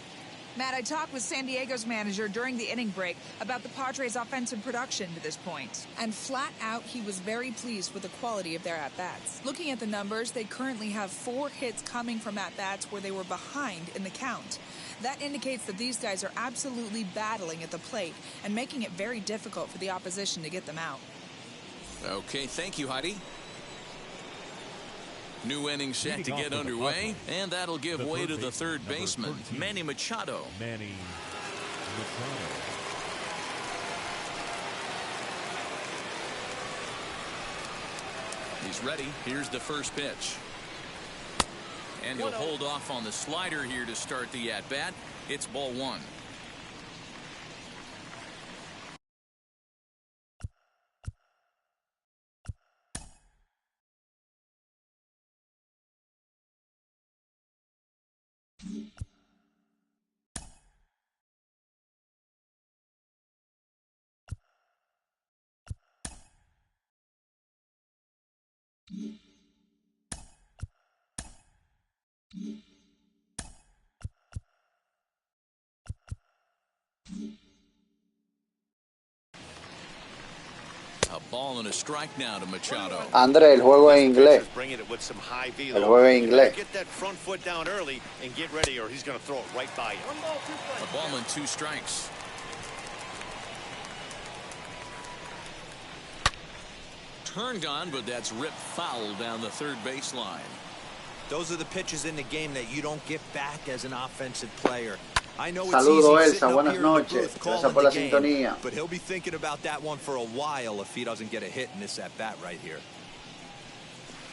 Matt, I talked with San Diego's manager during the inning break about the Padres' offensive production to this point. And flat out, he was very pleased with the quality of their at-bats. Looking at the numbers, they currently have 4 hits coming from at-bats where they were behind in the count. That indicates that these guys are absolutely battling at the plate and making it very difficult for the opposition to get them out. Okay, thank you, Heidi. New inning set to get underway, and that'll give way to the third baseman, Manny Machado. Manny Machado. He's ready. Here's the first pitch. And he'll hold off on the slider here to start the at-bat. It's ball 1. A ball and a strike now to Machado. André, el juego en inglés. El juego en inglés. Get that front foot down early and get ready, or he's going to throw it right by you. A ball and 2 strikes. Turned on, but that's ripped foul down the third baseline. Those are the pitches in the game that you don't get back as an offensive player. I know it's Saludo, easy Elsa. Buenas noches. Gracias por la sintonía. but he'll be thinking about that one for a while if he doesn't get a hit in this at bat right here.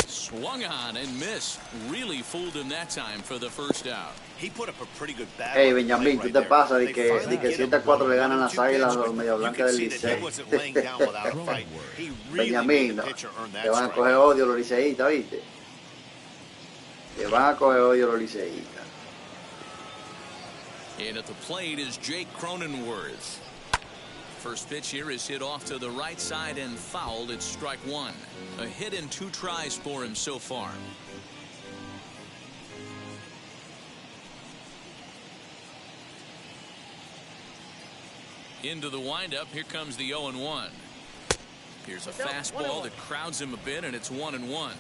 Swung on and missed. Really fooled him that time for the first out. He put up a pretty good bat. Hey, Benjamín, ¿tú te pasas de que 7-4 le ganan las Águilas a los Media Blancas del Licey? Benjamín, te van a coger odio los liceístas, ¿viste? Te van a coger odio los liceístas. And at the plate is Jake Cronenworth. First pitch here is hit off to the right side and fouled. It's strike 1. A hit and 2 tries for him so far. Into the windup. Here comes the 0-1. Here's a fastball that crowds him a bit, and it's 1-1.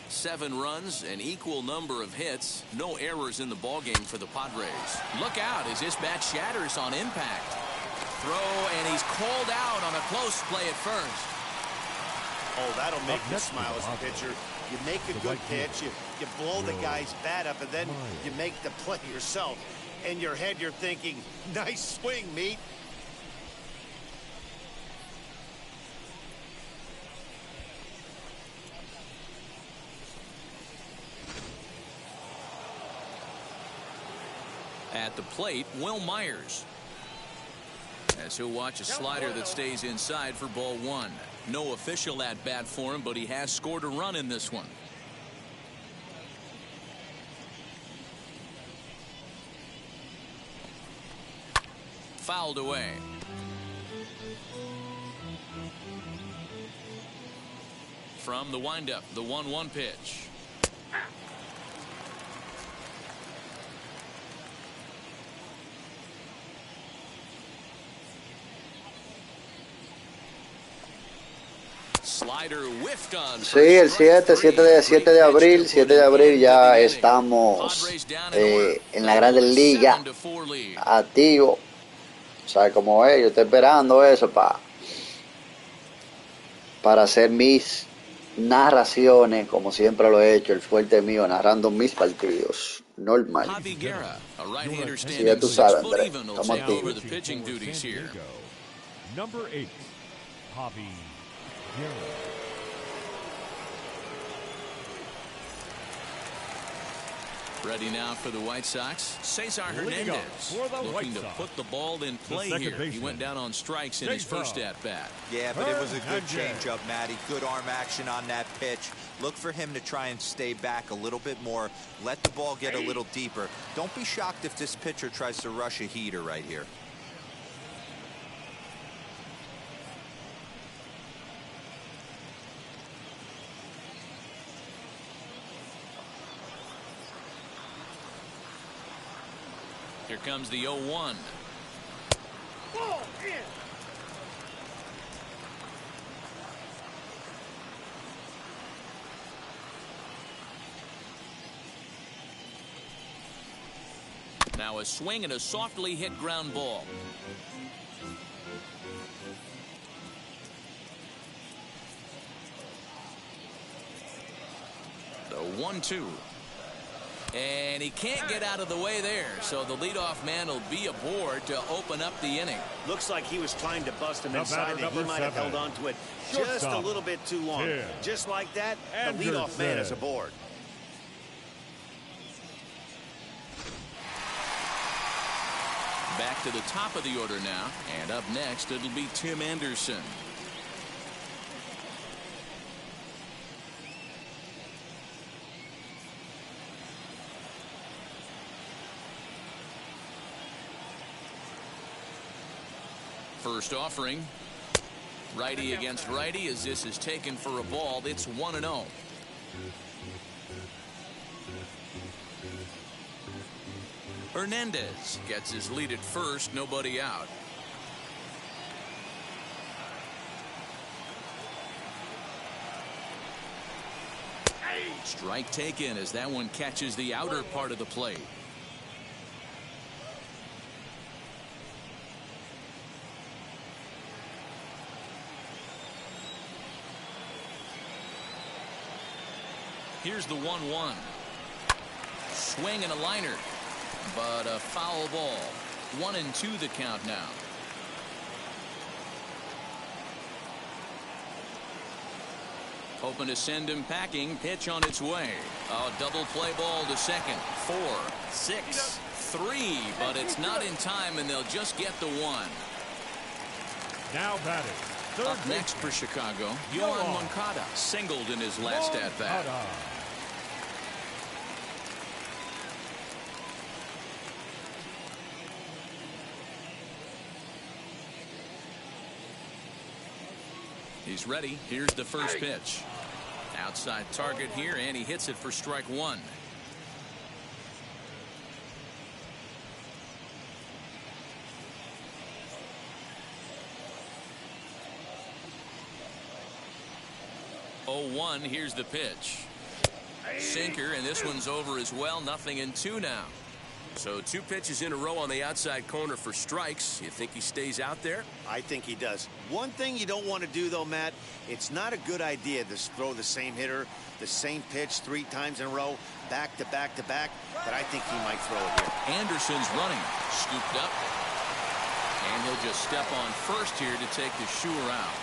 7 runs, an equal number of hits, no errors in the ballgame for the Padres. Look out as this bat shatters on impact. Throw, and he's called out on a close play at first. Oh, that'll make you smile as a pitcher. You make a good pitch, you blow the guy's bat up, and then you make the play yourself. In your head, you're thinking, nice swing, meat. At the plate, Will Myers. As he'll watch a slider that stays inside for ball 1. No official at bat for him, but he has scored a run in this one. Fouled away. From the windup, the 1-1 pitch. Sí, el 7 de abril ya estamos en la Grandes Ligas, activo. ¿Sabe cómo es? Yo estoy esperando eso para hacer mis narraciones, como siempre lo he hecho, el fuerte mío, narrando mis partidos. Normal. Sí, ya tú sabes, Andrés. Estamos activos. Number 8, Javi Guerra. Ready now for the White Sox, Cesar Hernandez, looking to put the ball in play here. He went down on strikes in his first at-bat. Yeah, but it was a good changeup, Matty. Good arm action on that pitch. Look for him to try and stay back a little bit more. Let the ball get a little deeper. Don't be shocked if this pitcher tries to rush a heater right here. Here comes the 0-1. Ball in. Now a swing and a softly hit ground ball. The 1-2. And he can't get out of the way there, so the leadoff man will be aboard to open up the inning. Looks like he was trying to bust him inside, and he might have held on to it just a little bit too long. Just like that, the leadoff man is aboard. Back to the top of the order now, and up next it'll be Tim Anderson. First offering, righty against righty, as this is taken for a ball. It's 1-0. Hernandez gets his lead at first, nobody out. Strike taken as that one catches the outer part of the plate. Here's the 1-1. Swing and a liner, but a foul ball. 1-2 the count now. Hoping to send him packing. Pitch on its way. A double play ball to second. 4, 6, 3, but it's not in time, and they'll just get the one. Now batting. Up next for Chicago, Yohan Moncada singled in his last at-bat. He's ready. Here's the first pitch. Outside target here, and he hits it for strike one. Oh, 1, here's the pitch. Sinker, and this one's over as well. 0-2 now. So 2 pitches in a row on the outside corner for strikes. You think he stays out there? I think he does. One thing you don't want to do, though, Matt, it's not a good idea to throw the same hitter, the same pitch 3 times in a row, back to back to back, but I think he might throw it here. Anderson's running, scooped up, and he'll just step on first here to take the Shure out.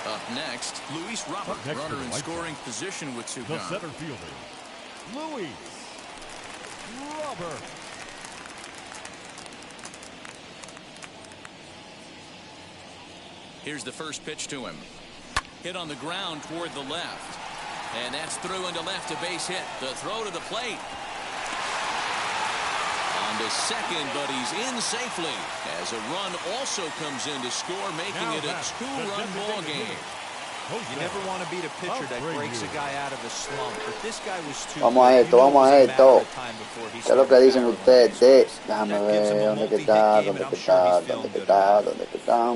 Up next, Luis Robert, runner in scoring position with 2 The gone. center fielder, Luis Robert. Here's the first pitch to him. Hit on the ground toward the left. And that's through into left, a base hit. The throw to the plate. On to second, but he's in safely as a run also comes in to score, making it a 2-run ball game. You never want to beat a pitcher that breaks a guy out of a slump, but this guy was too Vamos a esto, vamos a esto. ¿Qué es lo que dicen ustedes? Déjame ver dónde que está, dónde que está, dónde que está, dónde que está.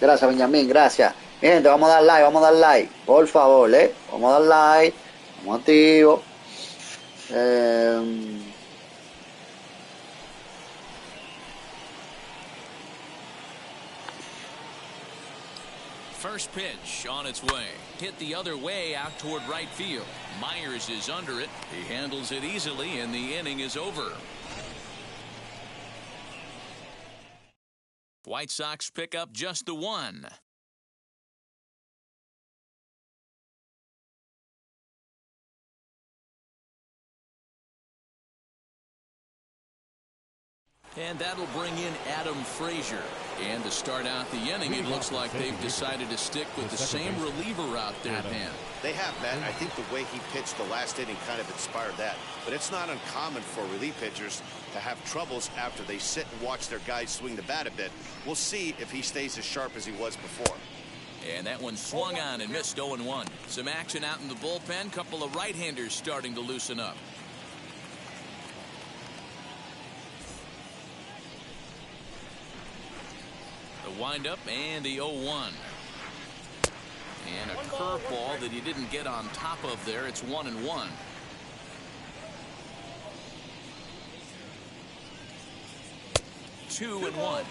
Gracias, Benjamín, gracias. Mi gente, vamos a dar like, por favor, vamos a dar like, vamos activo. First pitch on its way. Hit the other way out toward right field. Myers is under it. He handles it easily, and the inning is over. White Sox pick up just the 1. And that'll bring in Adam Frazier. And to start out the inning, it looks like they've decided to stick with the same reliever out there, Dan. They have, Matt. I think the way he pitched the last inning kind of inspired that. But it's not uncommon for relief pitchers to have troubles after they sit and watch their guys swing the bat a bit. We'll see if he stays as sharp as he was before. And that one swung on and missed 0-1. Some action out in the bullpen. Couple of right-handers starting to loosen up. The windup and the 0-1. And a curveball that he didn't get on top of there. It's 1-1. Two and one.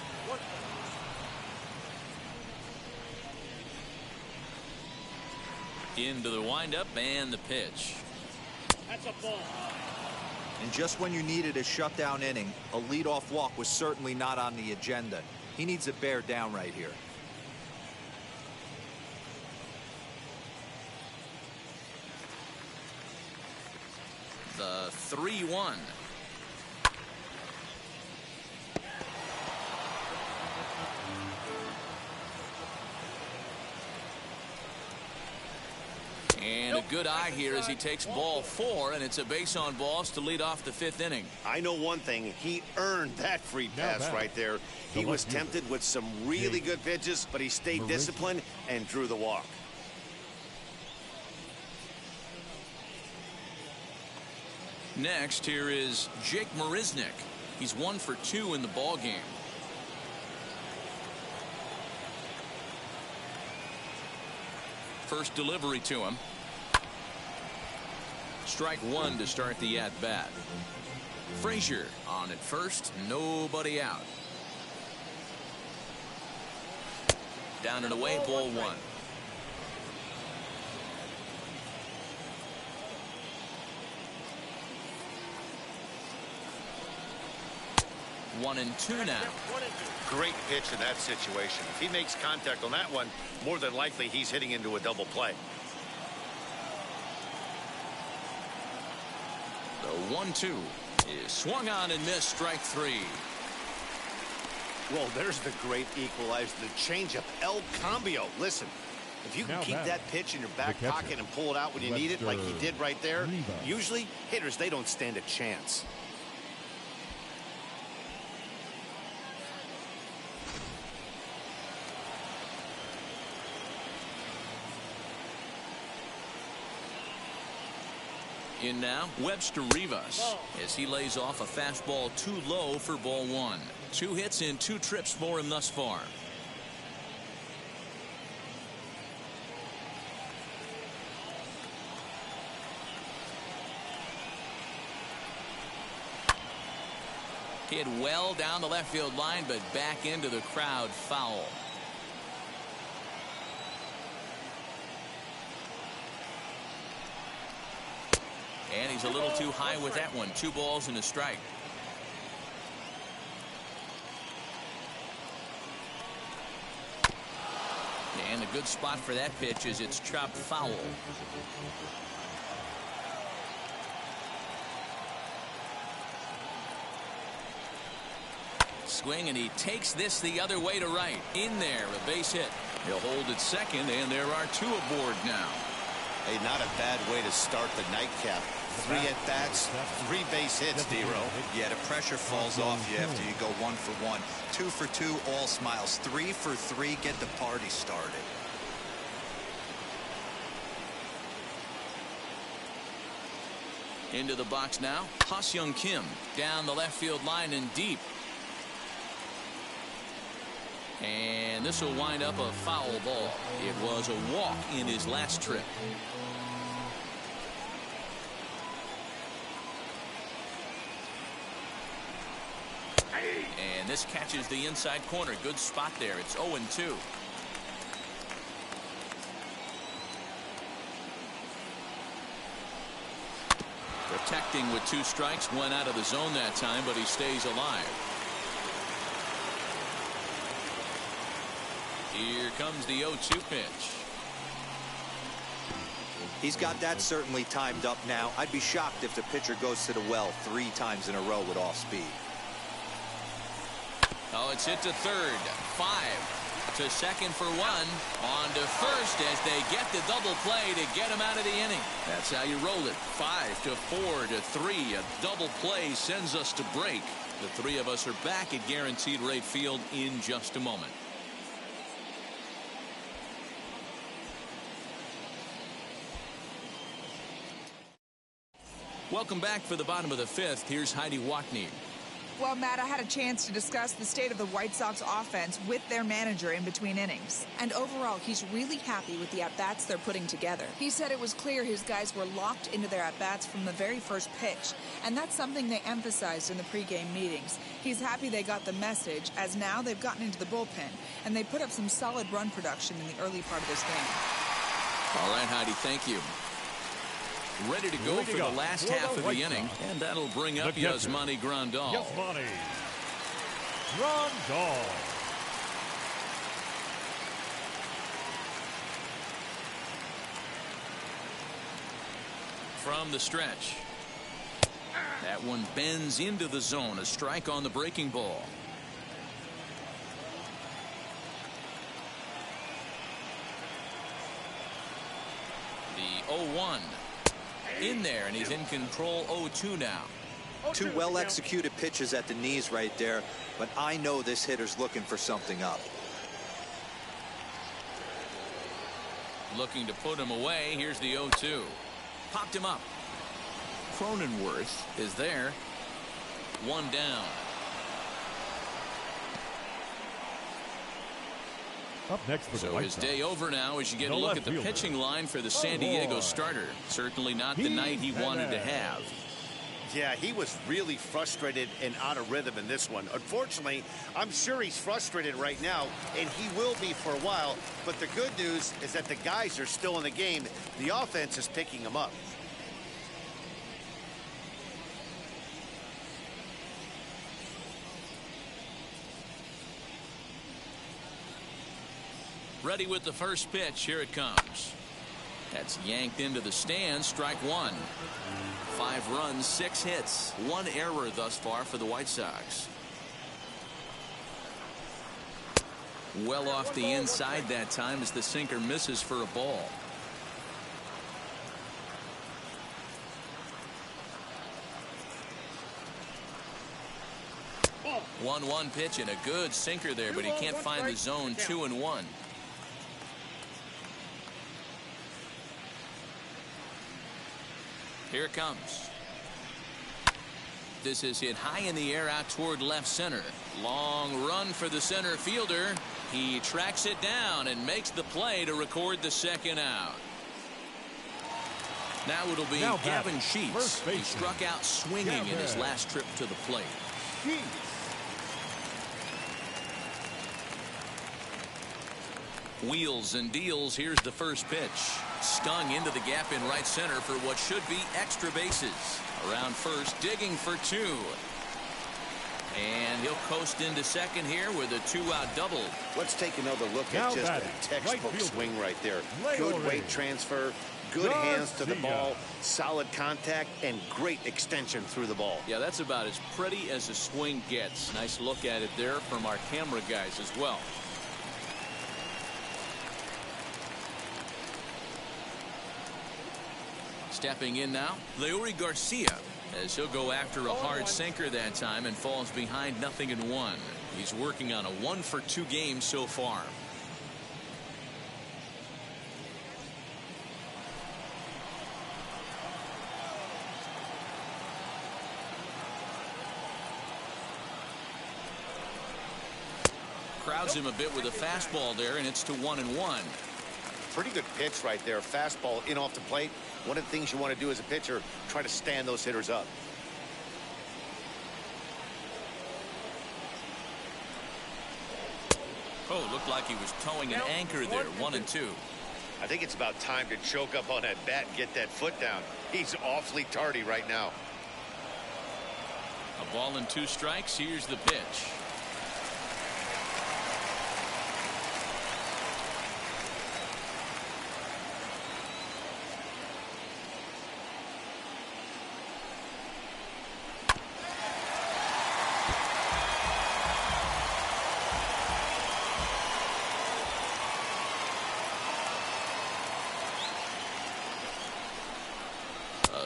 Into the windup and the pitch. That's a ball. And just when you needed a shutdown inning, a leadoff walk was certainly not on the agenda. He needs to bear down right here. The 3-1. And a good eye here as he takes ball 4, and it's a base on balls to lead off the 5th inning. I know one thing. He earned that free pass right there. He was tempted with some really good pitches, but he stayed disciplined and drew the walk. Next, here is Jake Marisnick. He's 1 for 2 in the ball game. First delivery to him. Strike 1 to start the at-bat. Frazier on at first, nobody out. Down and away, ball 1. One and two now. Great pitch in that situation. If he makes contact on that one, more than likely he's hitting into a double play. The 1-2 is swung on and missed, strike 3. Well, there's the great equalizer, the changeup, El Cambio. Listen, if you can keep that pitch in your back pocket and pull it out when you need it, like he did right there, usually hitters, they don't stand a chance. In now, Webster Rivas, as he lays off a fastball too low for ball 1. 2 hits in 2 trips for him thus far. Hit well down the left field line, but back into the crowd, foul. And he's a little too high with that one. 2 balls and a strike. And a good spot for that pitch as it's chopped foul. Swing, and he takes this the other way to right. In there, a base hit. He'll hold at second, and there are 2 aboard now. Hey, not a bad way to start the nightcap. 3 at-bats, 3 base hits, D-Row. Yeah, the pressure falls off you after you go 1 for 1. 2 for 2, all smiles. 3 for 3, get the party started. Into the box now, Ha-Seong Kim down the left field line and deep. And this will wind up a foul ball. It was a walk in his last trip. And this catches the inside corner. Good spot there. It's 0-2. Protecting with 2 strikes. Went out of the zone that time, but he stays alive. Here comes the 0-2 pitch. He's got that certainly timed up now. I'd be shocked if the pitcher goes to the well 3 times in a row with off speed. Oh, it's hit to third. 5 to second for 1. On to first as they get the double play to get him out of the inning. That's how you roll it. 5 to 4 to 3. A double play sends us to break. The three of us are back at Guaranteed Rate Field in just a moment. Welcome back for the bottom of the 5th. Here's Heidi Wackney. Well, Matt, I had a chance to discuss the state of the White Sox offense with their manager in between innings. And overall, he's really happy with the at-bats they're putting together. He said it was clear his guys were locked into their at-bats from the very first pitch. And that's something they emphasized in the pregame meetings. He's happy they got the message, as now they've gotten into the bullpen. And they put up some solid run production in the early part of this game. All right, Heidi, thank you. Ready to go for the last half of the inning. And that'll bring up Yasmani Grandal. Yasmani Grandal. From the stretch. That one bends into the zone. A strike on the breaking ball. The 0-1. In there, and he's in control. 0-2 now. Two well-executed pitches at the knees right there, but I know this hitter's looking for something up. Looking to put him away. Here's the 0-2. Popped him up. Cronenworth is there. One down. Up next for so his day over now as you get a look at the pitching line for the San Diego starter. Certainly not the night he wanted to have. Yeah, he was really frustrated and out of rhythm in this one. Unfortunately, I'm sure he's frustrated right now, and he will be for a while. But the good news is that the guys are still in the game. The offense is picking him up. Ready with the first pitch. Here it comes. That's yanked into the stands. Strike 1. 5 runs, 6 hits, 1 error thus far for the White Sox. Well off the inside that time as the sinker misses for a ball. One 1 pitch and a good sinker there, but he can't find the zone. 2-1. Here it comes. This is hit high in the air out toward left center. Long run for the center fielder. He tracks it down and makes the play to record the second out. Now it'll be Gavin Sheets. He struck out swinging in his last trip to the plate. Wheels and deals. Here's the first pitch. Stung into the gap in right center for what should be extra bases. Around first, digging for 2. And he'll coast into second here with a 2-out double. Let's take another look at just a textbook swing right there. Good weight transfer, good hands to the ball, solid contact, and great extension through the ball. Yeah, that's about as pretty as a swing gets. Nice look at it there from our camera guys as well. Stepping in now, Leury Garcia, as he'll go after a hard sinker that time and falls behind 0-1. He's working on a 1-for-2 game so far. Crowds him a bit with a fastball there, and it's to 1-1. Pretty good pitch right there. Fastball in off the plate. One of the things you want to do as a pitcher, try to stand those hitters up. Oh, looked like he was towing an anchor there. 1-2. I think it's about time to choke up on that bat and get that foot down. He's awfully tardy right now. A ball and 2 strikes. Here's the pitch.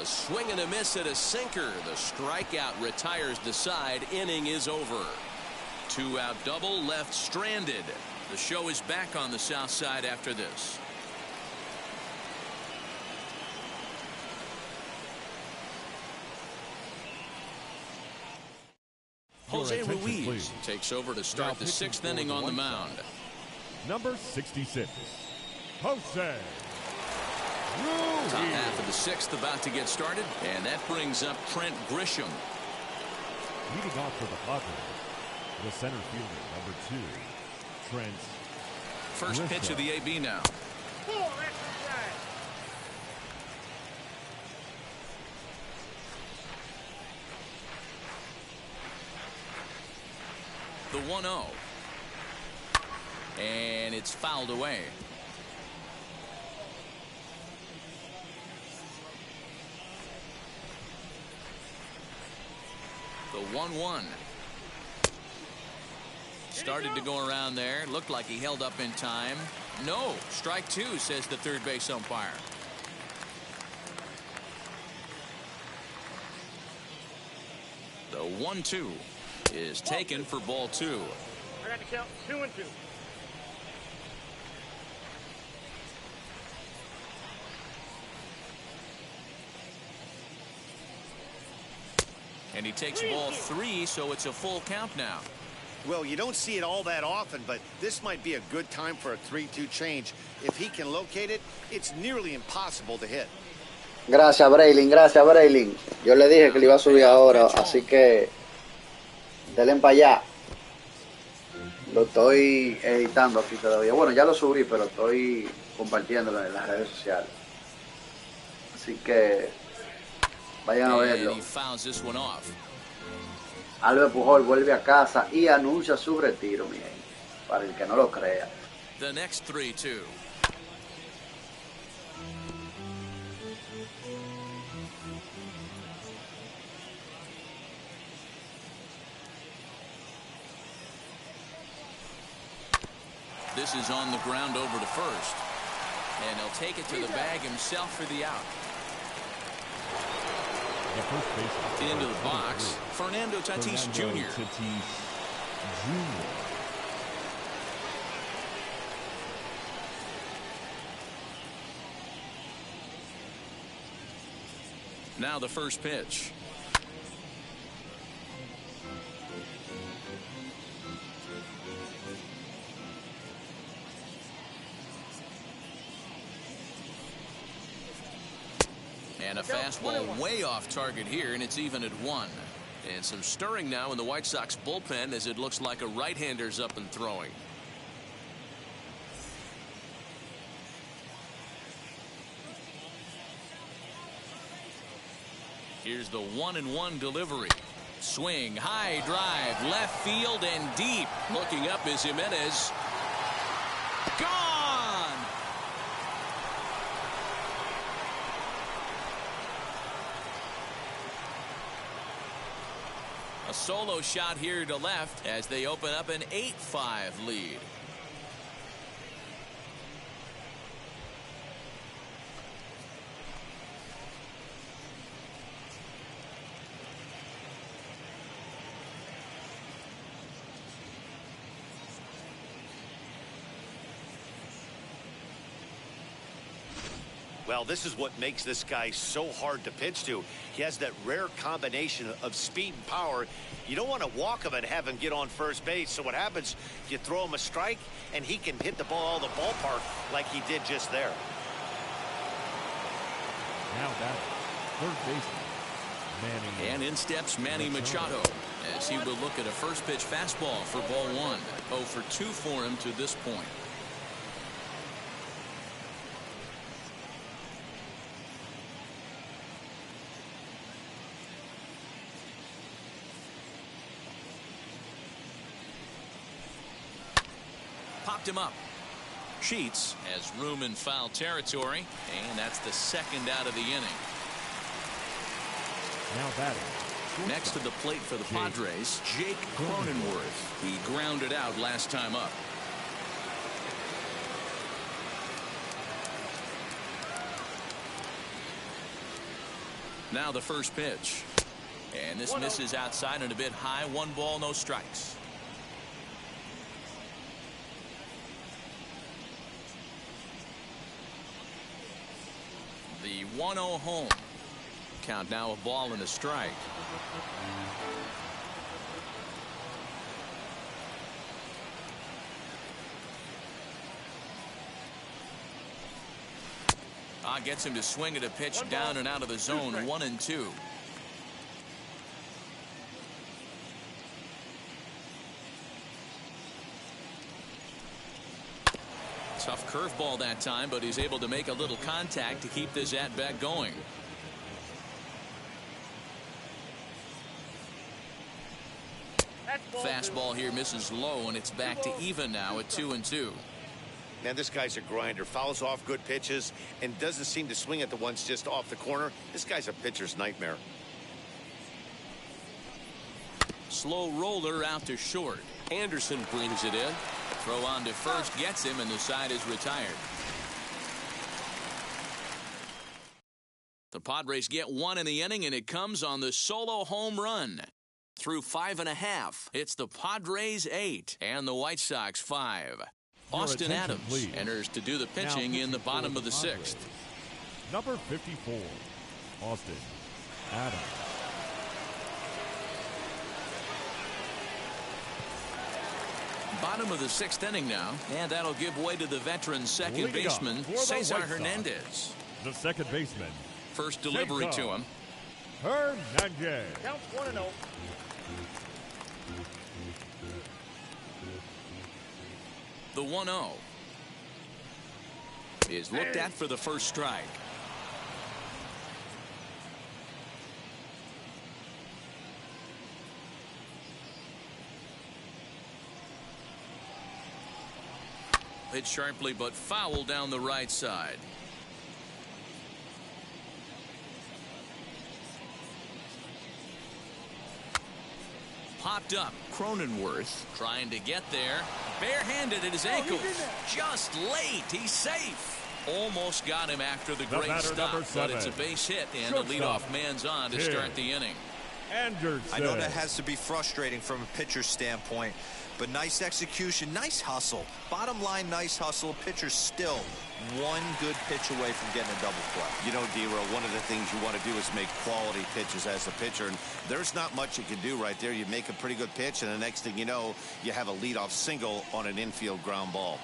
A swing and a miss at a sinker. The strikeout retires the side. Inning is over. 2-out double left stranded. The show is back on the south side after this. Jose Ruiz takes over to start the 6th inning on the mound. Number 66, Jose Ruiz. Top half of the 6th about to get started, and that brings up Trent Grisham. Leading off for the Padres, the center fielder, number 2, Trent First Grisham. pitch of the AB now. The 1-0. And it's fouled away. The 1-1. Started to go around there. Looked like he held up in time. No. Strike 2, says the third base umpire. The 1-2 is taken for ball 2. I got to count 2 and 2. And he takes ball 3, so it's a full count now. Well, you don't see it all that often, but this might be a good time for a 3-2 change. If he can locate it, it's nearly impossible to hit. Gracias, Braylin. Gracias, Braylin. Yo le dije que le iba a subir ahora, así que denle para allá. Lo estoy editando aquí todavía. Bueno, ya lo subí, pero estoy compartiéndolo en las redes sociales. Así que vayan a verlo. Albert Pujol vuelve a casa y anuncia su retiro, mi gente, para el que no lo crea. The next 3-2. This is on the ground over to first. And he'll take it to the bag himself for the out. Into the box, Fernando Tatis Jr. Now the first pitch. And a fastball way off target here, and it's even at 1. And some stirring now in the White Sox bullpen as it looks like a right-hander's up and throwing. Here's the 1-1 delivery. Swing, high drive, left field and deep. Looking up is Jimenez. Gone! A solo shot here to left as they open up an 8-5 lead. Well, this is what makes this guy so hard to pitch to. He has that rare combination of speed and power. You don't want to walk him and have him get on first base. So what happens, you throw him a strike, and he can hit the ball out of the ballpark like he did just there. Now that third baseman, Manny. And in steps Manny Machado as he will look at a first pitch fastball for ball 1. 0 for 2 for him to this point. Popped him up. Sheets has room in foul territory, and that's the 2nd out of the inning. Now batting. Next to the plate for the Padres, Jake Cronenworth. He grounded out last time up. Now the first pitch. And this misses outside and a bit high. 1 ball, no strikes. The 1-0 home. Count now a ball and a strike. Gets him to swing at a pitch down and out of the zone. 1-2. Tough curveball that time, but he's able to make a little contact to keep this at bat going. Fastball here misses low, and it's back to even now at 2-2. Man, this guy's a grinder. Fouls off good pitches and doesn't seem to swing at the ones just off the corner. This guy's a pitcher's nightmare. Slow roller out to short. Anderson brings it in. Throw on to first gets him, and the side is retired. The Padres get 1 in the inning, and it comes on the solo home run. Through 5 1/2, it's the Padres 8 and the White Sox 5. Austin Adams please. enters to do the pitching in the bottom of the 6th. Number 54, Austin Adams. Bottom of the 6th inning now, and that'll give way to the veteran second baseman, Cesar Hernandez. The second baseman. First delivery to him. Hernandez. Counts 1-0. The 1-0 is looked at for the first strike. Hit sharply but foul down the right side. Popped up. Cronenworth trying to get there. Barehanded at his ankles. Just late. He's safe. Almost got him after the great stop, but it's a base hit, and the leadoff man's on to start the inning. Anderson. I know that has to be frustrating from a pitcher's standpoint, but nice execution, nice hustle. Bottom line, nice hustle. Pitcher's still 1 good pitch away from getting a double play. You know, D-Row, one of the things you want to do is make quality pitches as a pitcher, and there's not much you can do right there. You make a pretty good pitch, and the next thing you know, you have a leadoff single on an infield ground ball.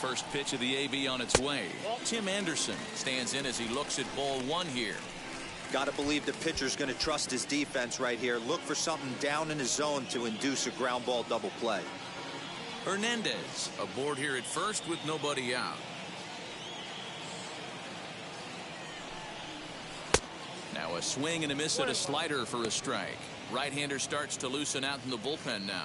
First pitch of the AB on its way. Tim Anderson stands in as he looks at ball 1 here. Got to believe the pitcher's going to trust his defense right here. Look for something down in his zone to induce a ground ball double play. Hernandez aboard here at first with nobody out. Now a swing and a miss at a slider for a strike. Right-hander starts to loosen out in the bullpen now.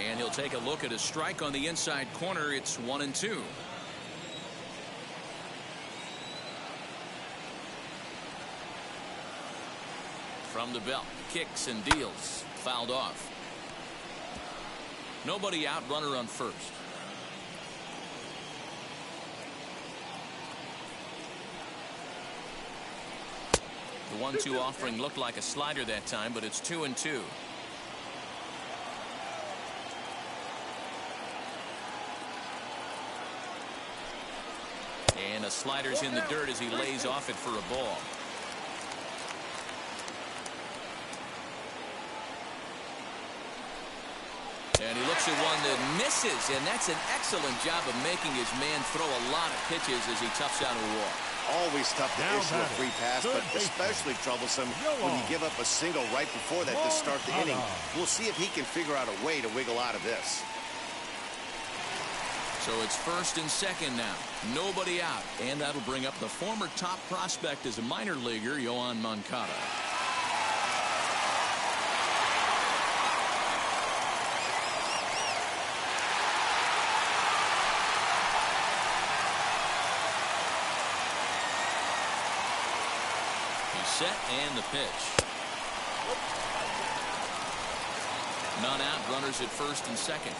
And he'll take a look at a strike on the inside corner. It's 1-2. From the belt, kicks and deals. Fouled off. Nobody out, runner on first. The 1-2 offering looked like a slider that time, but it's 2-2. And a slider's in the dirt as he lays off it for a ball. And he looks at one that misses, and that's an excellent job of making his man throw a lot of pitches as he toughs out a walk. Always tough to issue a free pass, but especially troublesome when you give up a single right before that to start the inning. We'll see if he can figure out a way to wiggle out of this. So it's first and second now. Nobody out. And that'll bring up the former top prospect as a minor leaguer, Yoan Moncada. set and the pitch. None out, runners at first and second.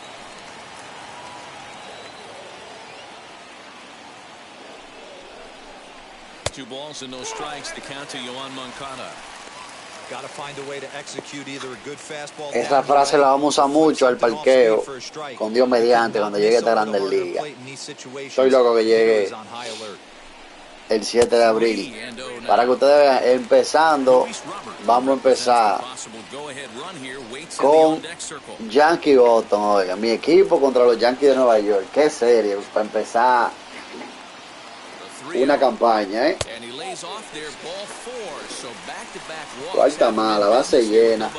Two balls and no strikes, the count to Yoan Moncada. Got to find a way to execute either a good fastball. Esta frase la vamos a usar mucho al parqueo, con Dios mediante, cuando llegue esta Grandes Ligas. Estoy loco que llegue el 7 de abril. Para que ustedes vean, empezando, vamos a empezar con Yankee Boston. Oiga, mi equipo contra los Yankees de Nueva York. Qué serie, para empezar una campaña, Cuarta mala, base llena.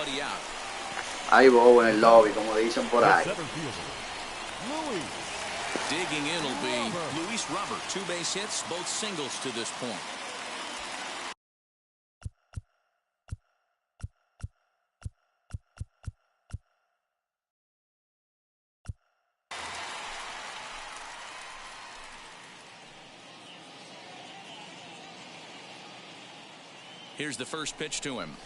Hay bobo en el lobby, como dicen por ahí. Digging in will be Luis Robert. 2 base hits, both singles to this point. Here's the first pitch to him.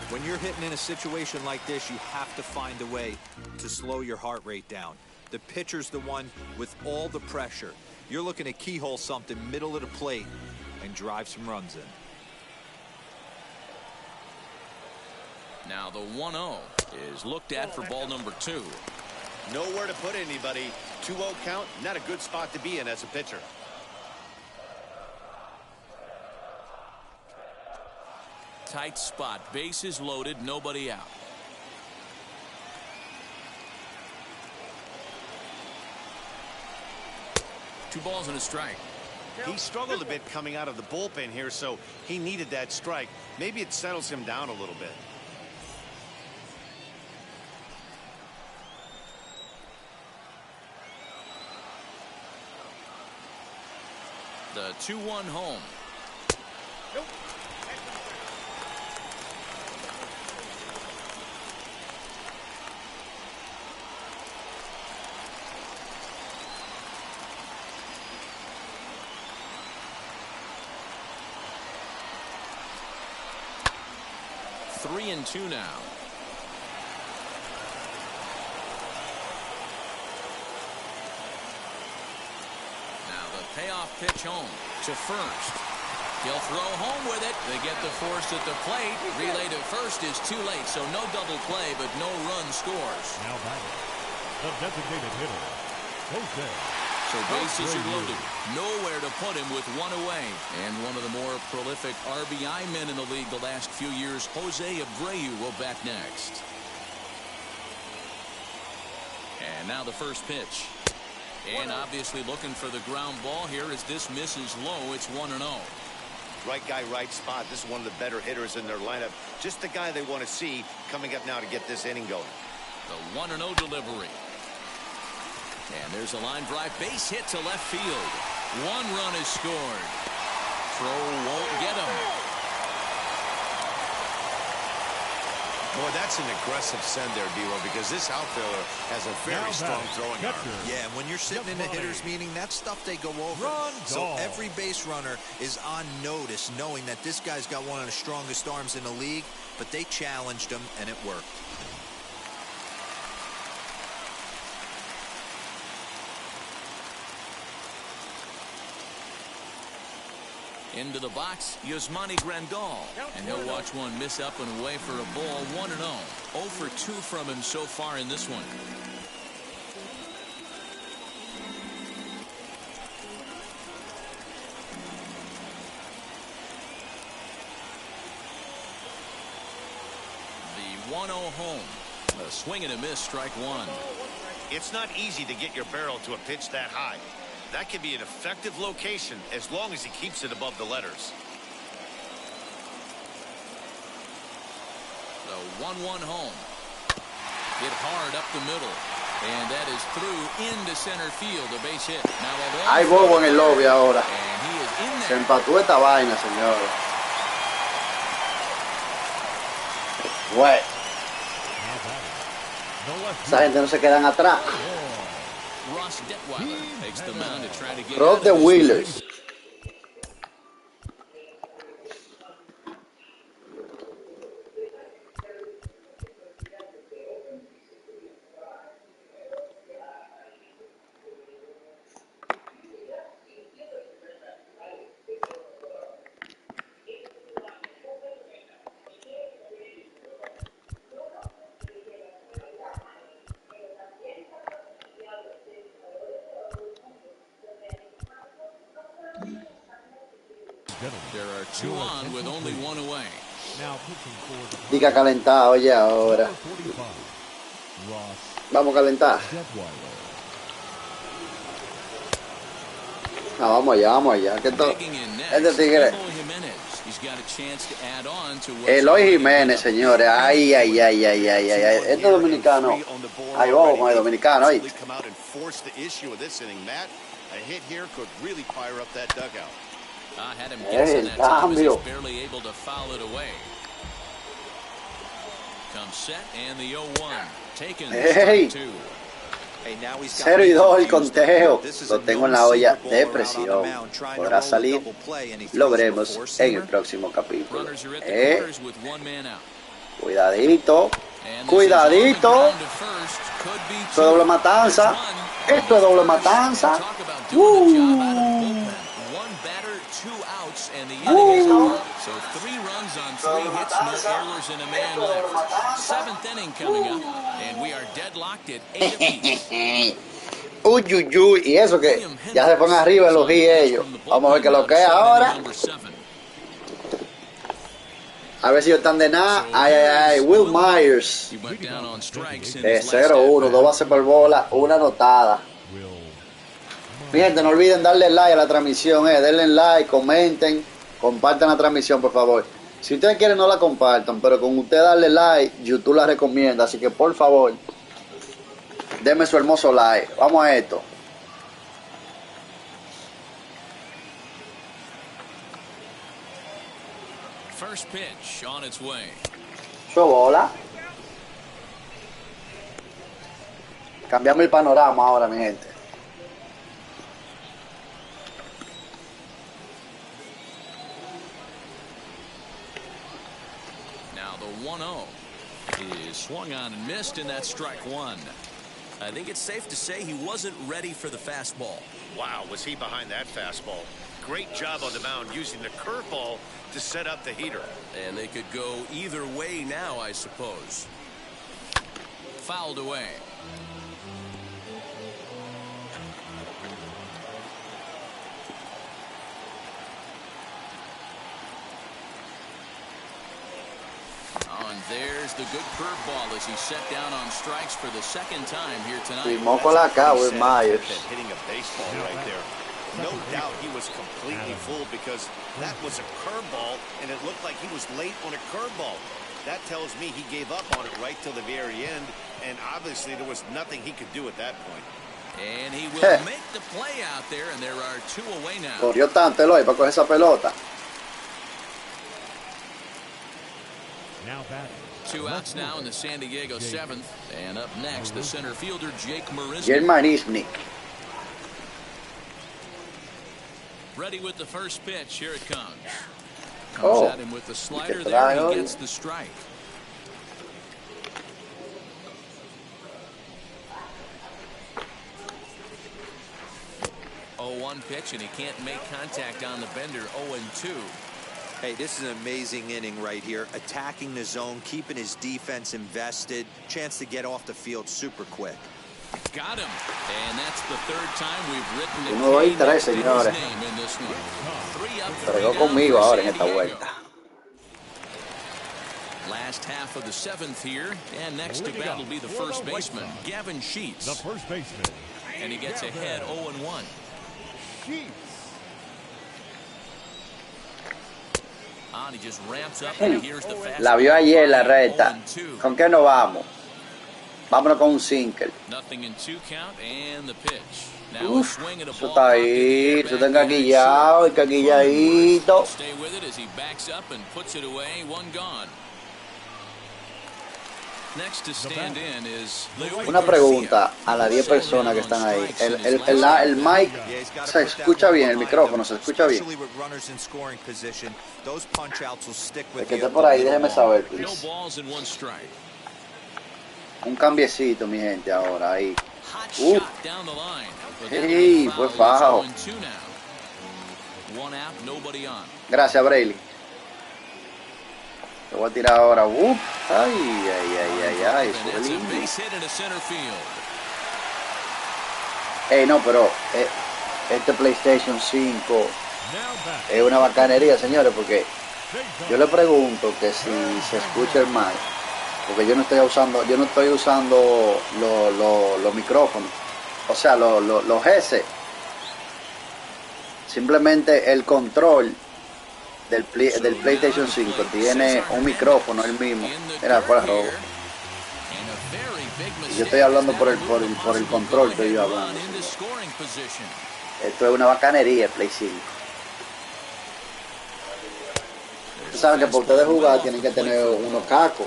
When you're hitting in a situation like this, you have to find a way to slow your heart rate down. The pitcher's the one with all the pressure. You're looking to keyhole something middle of the plate and drive some runs in. Now the 1-0 is looked at for ball number 2. Nowhere to put anybody. 2-0 count, not a good spot to be in as a pitcher. Tight spot, bases loaded, nobody out. Two balls and a strike. He struggled a bit coming out of the bullpen here, so he needed that strike. Maybe it settles him down a little bit. The 2-1 home. Nope. 3-2 now. Now the payoff pitch home to first. He'll throw home with it. They get the force at the plate. Relay to first is too late, so no double play, but no run scores. Now batting, the designated hitter, Jose. So bases are loaded. Nowhere to put him with one away. And one of the more prolific RBI men in the league the last few years, Jose Abreu, will bat next. And now the first pitch. And obviously looking for the ground ball here as this misses low. It's 1-0. Right guy, right spot. This is one of the better hitters in their lineup. Just the guy they want to see coming up now to get this inning going. The 1-0 delivery. And there's a line drive, base hit to left field. 1 run is scored. Throw won't get him. Boy, that's an aggressive send there, D-Lo, because this outfielder has a very strong throwing arm. Yeah, and when you're sitting in the hitter's meeting, that's stuff they go over. So every base runner is on notice, knowing that this guy's got one of the strongest arms in the league, but they challenged him, and it worked. Into the box, Yasmani Grandal. And he'll watch one miss up and away for a ball. 1-0. 0 for 2 from him so far in this one. The 1-0 home. A swing and a miss, strike 1. It's not easy to get your barrel to a pitch that high. That can be an effective location as long as he keeps it above the letters. The 1-1 home. Hit hard up the middle. And that is through into center field. A base hit. Now hay bobo en el lobby ahora. And he is in there. Se empató esta vaina, señor. Bueno. Esa gente no se quedan atrás. Ross Detweiler takes the mound to try to get Rob the Wheelers. There are two on with only one away. Diga calentado ya ahora. Vamos a calentar. No, vamos allá. Que esto, este Tigre. Eloy Jiménez, señores. Ay. Este dominicano. Ahí vamos con el dominicano. Ahí. El cambio. Hey. 0-2 el conteo. Lo tengo en la olla de presión. Podrá salir. Lo veremos en el próximo capítulo. Cuidadito. Cuidadito. Esto es doble matanza. Esto es doble matanza. So 3 runs on 3 hits, no errors, and a man left. 7th inning coming up, and we are deadlocked at 8 apiece. Uy, y eso que ya se ponen arriba en los G ellos. Vamos a ver qué lo que es ahora. A ver si ellos están de nada. Ay, Will Myers. 0-1, 2 bases por bola, una anotada. Mi gente, no olviden darle like a la transmisión, denle like, comenten, compartan la transmisión, por favor. Si ustedes quieren, no la compartan, pero con usted darle like, YouTube la recomienda. Así que, por favor, denme su hermoso like. Vamos a esto. First pitch on its way. Su bola. Cambiamos el panorama ahora, mi gente. Now the 1-0 is swung on and missed, and that's strike one. I think it's safe to say he wasn't ready for the fastball. Wow, was he behind that fastball? Great job on the mound using the curveball to set up the heater. And they could go either way now, I suppose. Fouled away. And there's the good curveball as he set down on strikes for the second time here tonight. Firmó con la K with Myers. Hitting a baseball right there. No doubt he was completely fooled because that was a curveball and it looked like he was late on a curveball. That tells me he gave up on it right till the very end, and obviously there was nothing he could do at that point. And he will make the play out there, and there are 2 away now. Corrió tanto Eloy para coger esa pelota. 2 outs now in the San Diego 7th, and up next the center fielder Jake Marisnik. Ready with the first pitch. Here it comes. Comes at him with the slider there. He gets the strike. 0-1 pitch, and he can't make contact on the bender. 0-2. Hey, this is an amazing inning right here. Attacking the zone, keeping his defense invested. Chance to get off the field super quick. Got him. And that's the 3rd time we've written the name in this one. 3 up. Cargó conmigo ahora en esta vuelta. Last half of the 7th here, and next to bat will be the first baseman, Gavin Sheets. The first baseman. And he gets ahead 0-1. Sheets. He just ramps up and here's the fastball. La vio ayer la recta. ¿Con qué nos vamos? Vámonos con un single. Nothing in 2 count and the pitch. Now a swing at a Eso ball. está ahí, eso está encaquillado, encaquilladito. Stay with it as he backs up and puts it away. 1 gone. Next to stand in is Una pregunta a las 10 personas que están ahí. El mic se escucha bien, el micrófono se escucha bien. El que esté por ahí, déjeme saber, please. Un cambiecito, mi gente, ahora ahí. Hey, pues bajo. Gracias, Brayley. Te voy a tirar ahora. Ay. Eso es lindo. Ey, no, pero este PlayStation 5 Es una bacanería, señores, porque yo le pregunto que si se escucha el mal, porque yo no estoy usando los micrófonos, o sea, los S. Simplemente el control del PlayStation 5 tiene un micrófono el mismo. Mira, por robo. Y yo estoy hablando por el control, estoy yo hablando. Esto es una bacanería el Play 5. Ustedes saben que para ustedes jugar tienen que tener unos cacos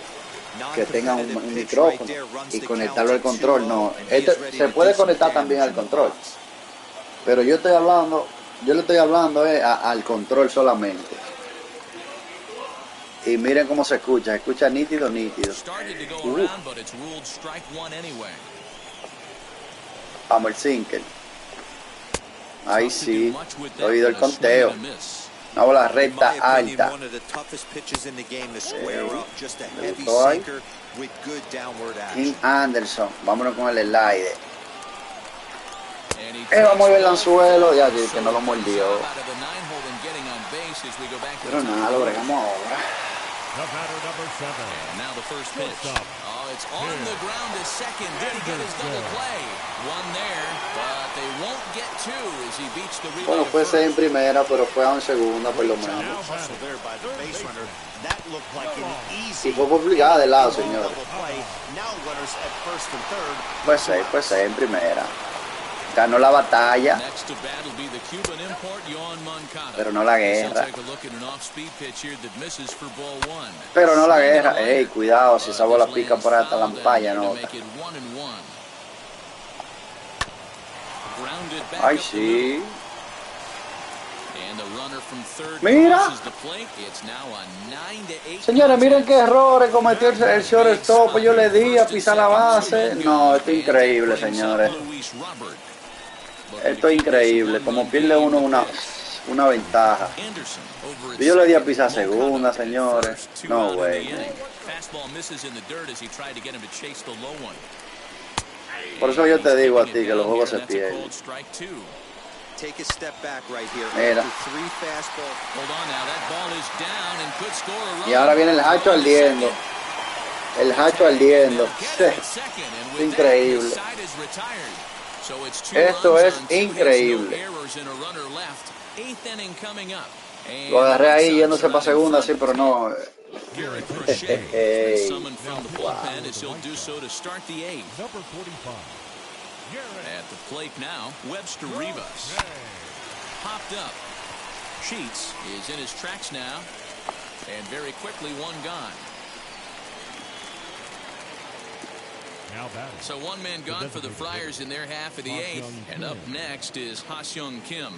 que tengan un micrófono y conectarlo al control. No, se puede conectar también al control, pero yo le estoy hablando al control solamente. Y miren cómo se escucha nítido. Vamos el sinker. Ahí sí, he oído el conteo. Una bola recta alta. Me gustó ahí. King Anderson. Vámonos con el slider. Vamos a ver el anzuelo. Ya que no lo mordió. Pero nada, lo bregamos ahora. Now the first pitch. Oh, it's on the ground to second. Did he get his double play? One there, but they won't get two as he beats the relay. Bueno, fue en primera, pero fue en segunda por lo menos. Y fue obligada de lado, señor. Pues en primera. Ganó la batalla, pero no la guerra. Ey, cuidado, si esa bola pica por esta lampalla, no. Ay, sí. Mira. Señores, miren qué errores cometió el shortstop. Yo le di a pisar la base. No, esto es increíble, señores. Esto es increíble, como pierde uno una ventaja. Yo le di a pisar segunda, señores. No, güey. Por eso yo te digo a ti que los juegos se pierden. Mira. Y ahora viene el hacho ardiendo. Increíble. Esto es increíble. Lo agarré ahí yéndose para segunda, sí, pero no. Wow. At the plate now, Webster Rivas. Popped up. Sheets is in his tracks now. And very quickly, one gone. So one man gone for the Friars in their half of the eighth. And up next is Ha-Seung Kim.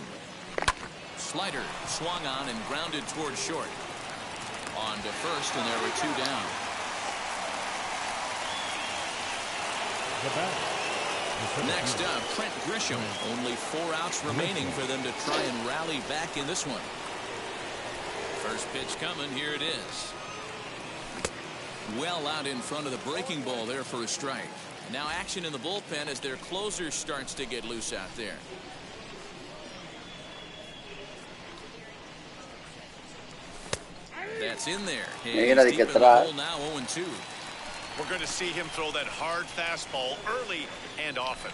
Slider swung on and grounded toward short. On to first, and there were two down. Next up, Trent Grisham. Only 4 outs remaining for them to try and rally back in this one. First pitch coming. Here it is. Well out in front of the breaking ball there for a strike. Now action in the bullpen as their closer starts to get loose out there. That's in there. Mira de qué trae. Now 0-2. We're going to see him throw that hard fastball early and often.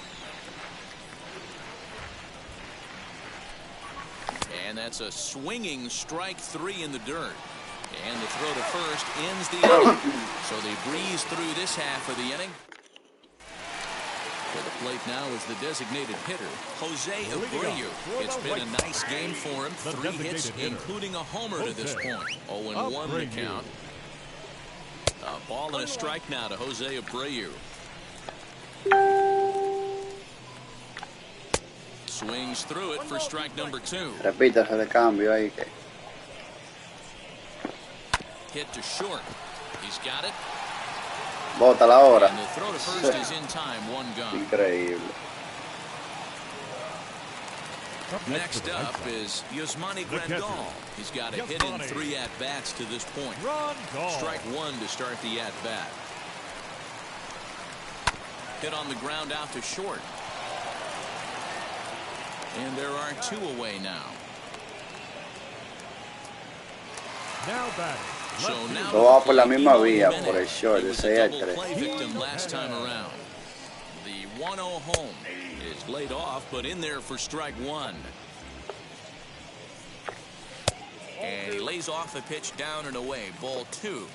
And that's a swinging strike 3 in the dirt. And the throw to first ends the inning. So they breeze through this half of the inning. To the plate now is the designated hitter, Jose Abreu. It's been a nice game for him. 3 hits, including a homer to this point. 0-1 the count. A ball and a strike now to Jose Abreu. Swings through it for strike number 2. Repítase de cambio ahí que. Hit to short. He's got it. Bota la hora. And the throw to first is in time. 1 gone. Increíble. Next up is Yasmani Grandal. He's got a hit in 3 at-bats to this point. Strike 1 to start the at-bat. Hit on the ground out to short. And there are 2 away now. Now batting. So now Todo va por la misma vía, por el short, de 6 a 3. Last time around. The 1-0 home is laid off, but in there for strike one. And he lays off the pitch down and away. Ball 2.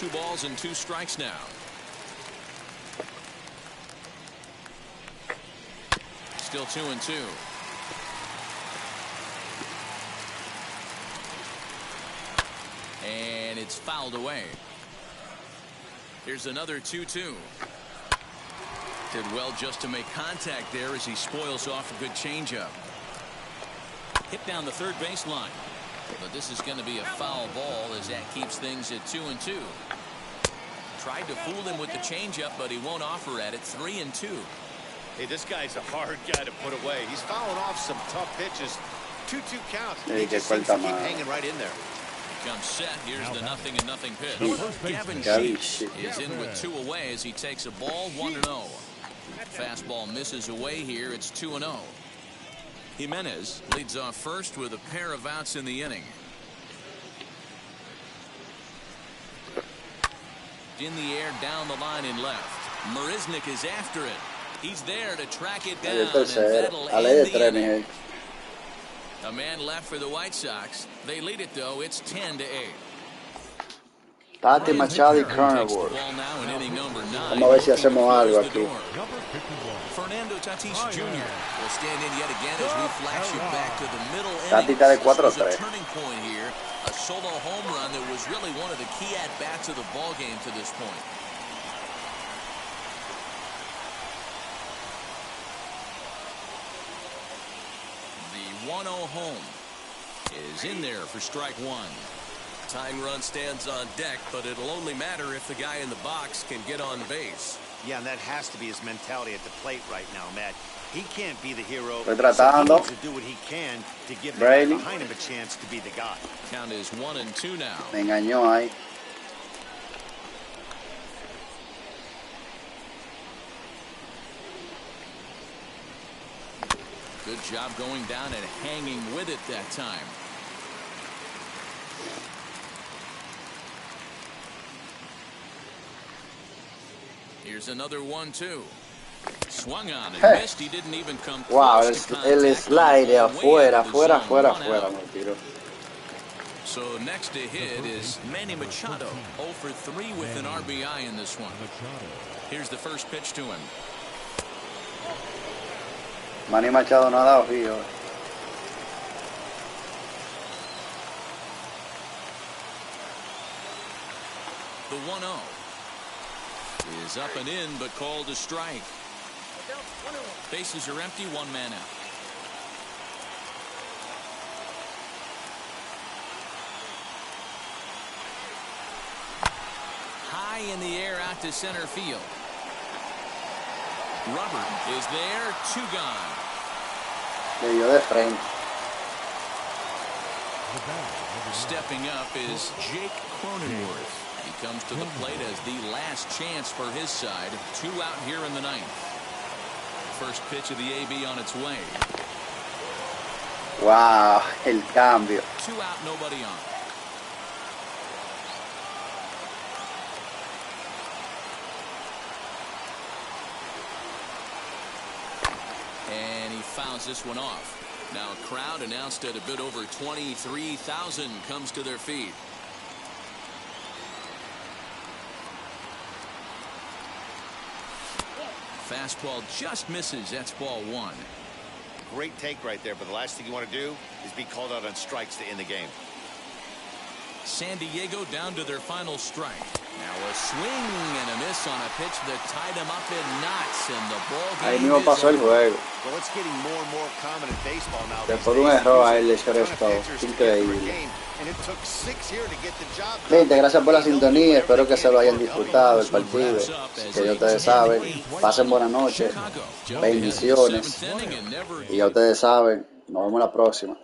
2 balls and 2 strikes now. Still 2-2. And it's fouled away. Here's another 2-2. Did well just to make contact there as he spoils off a good changeup. Hit down the third baseline. But this is going to be a foul ball as that keeps things at 2-2. Tried to fool him with the changeup, but he won't offer at it. 3-2. Hey, this guy's a hard guy to put away. He's fouling off some tough pitches. 2-2 count. Hey, He just seems to keep hanging right in there. Comes set. Here's the 0-0 pitch. Gavin Sheets is in with 2 away as he takes a ball 1-0. Fastball misses away here. It's 2-0. Jimenez leads off first with a pair of outs in the inning. In the air down the line in left. Marisnik is after it. He's there to track it down. And that'll end the inning. A man left for the White Sox. They lead it though. It's 10-8. Tati Machado y Carnivore. Vamos a ver si hacemos algo aquí. Fernando Tatis Jr. will stand in yet again as we flash you back to the middle Tati está de 4-3. turning point here. A solo home run that was really one of the key at-bats of the ball game to this point. The 1-0 home is in there for strike one. Tying run stands on deck, but it'll only matter if the guy in the box can get on base. Yeah, and that has to be his mentality at the plate right now, Matt. He can't be the hero. Estoy tratando. So he needs to do what he can to give the Brady guy behind him a chance to be the guy. Count is 1-2 now. Me engañó ahí. Good job going down and hanging with it that time. Here's another 1-2. Swung on and missed. He didn't even come close to contact. El slide afuera, afuera, afuera, afuera, me tiró. So next to hit is Manny Machado, 0 for 3 with an RBI in this one. Here's the first pitch to him. Manny Machado no ha dado fijo. The 1-0 is up and in, but called a strike. Bases are empty, 1 man out. High in the air out to center field. Robert is there, 2 gone. Le dio de frente. Stepping up is Jake Cronenworth. He comes to the plate as the last chance for his side. 2 out here in the 9th. First pitch of the AB on its way. Wow, el cambio. 2 out, nobody on. And he fouls this one off. Now a crowd announced at a bit over 23,000 comes to their feet. Fastball just misses. That's ball 1. Great take right there, but the last thing you want to do is be called out on strikes to end the game. San Diego down to their final strike. Now a swing and a miss on a pitch that tied him up in knots, and the ball game. Ahí mismo pasó el juego. Well, it's getting more and more common in baseball now. Después de un error a él le shortstop. Increíble. And it took 6 here to get the job done. Gente, gracias por la sintonía. Espero que se lo hayan disfrutado el partido. Que ya ustedes saben. Pasen buenas noches. Bendiciones. Y ya ustedes saben. Nos vemos la próxima.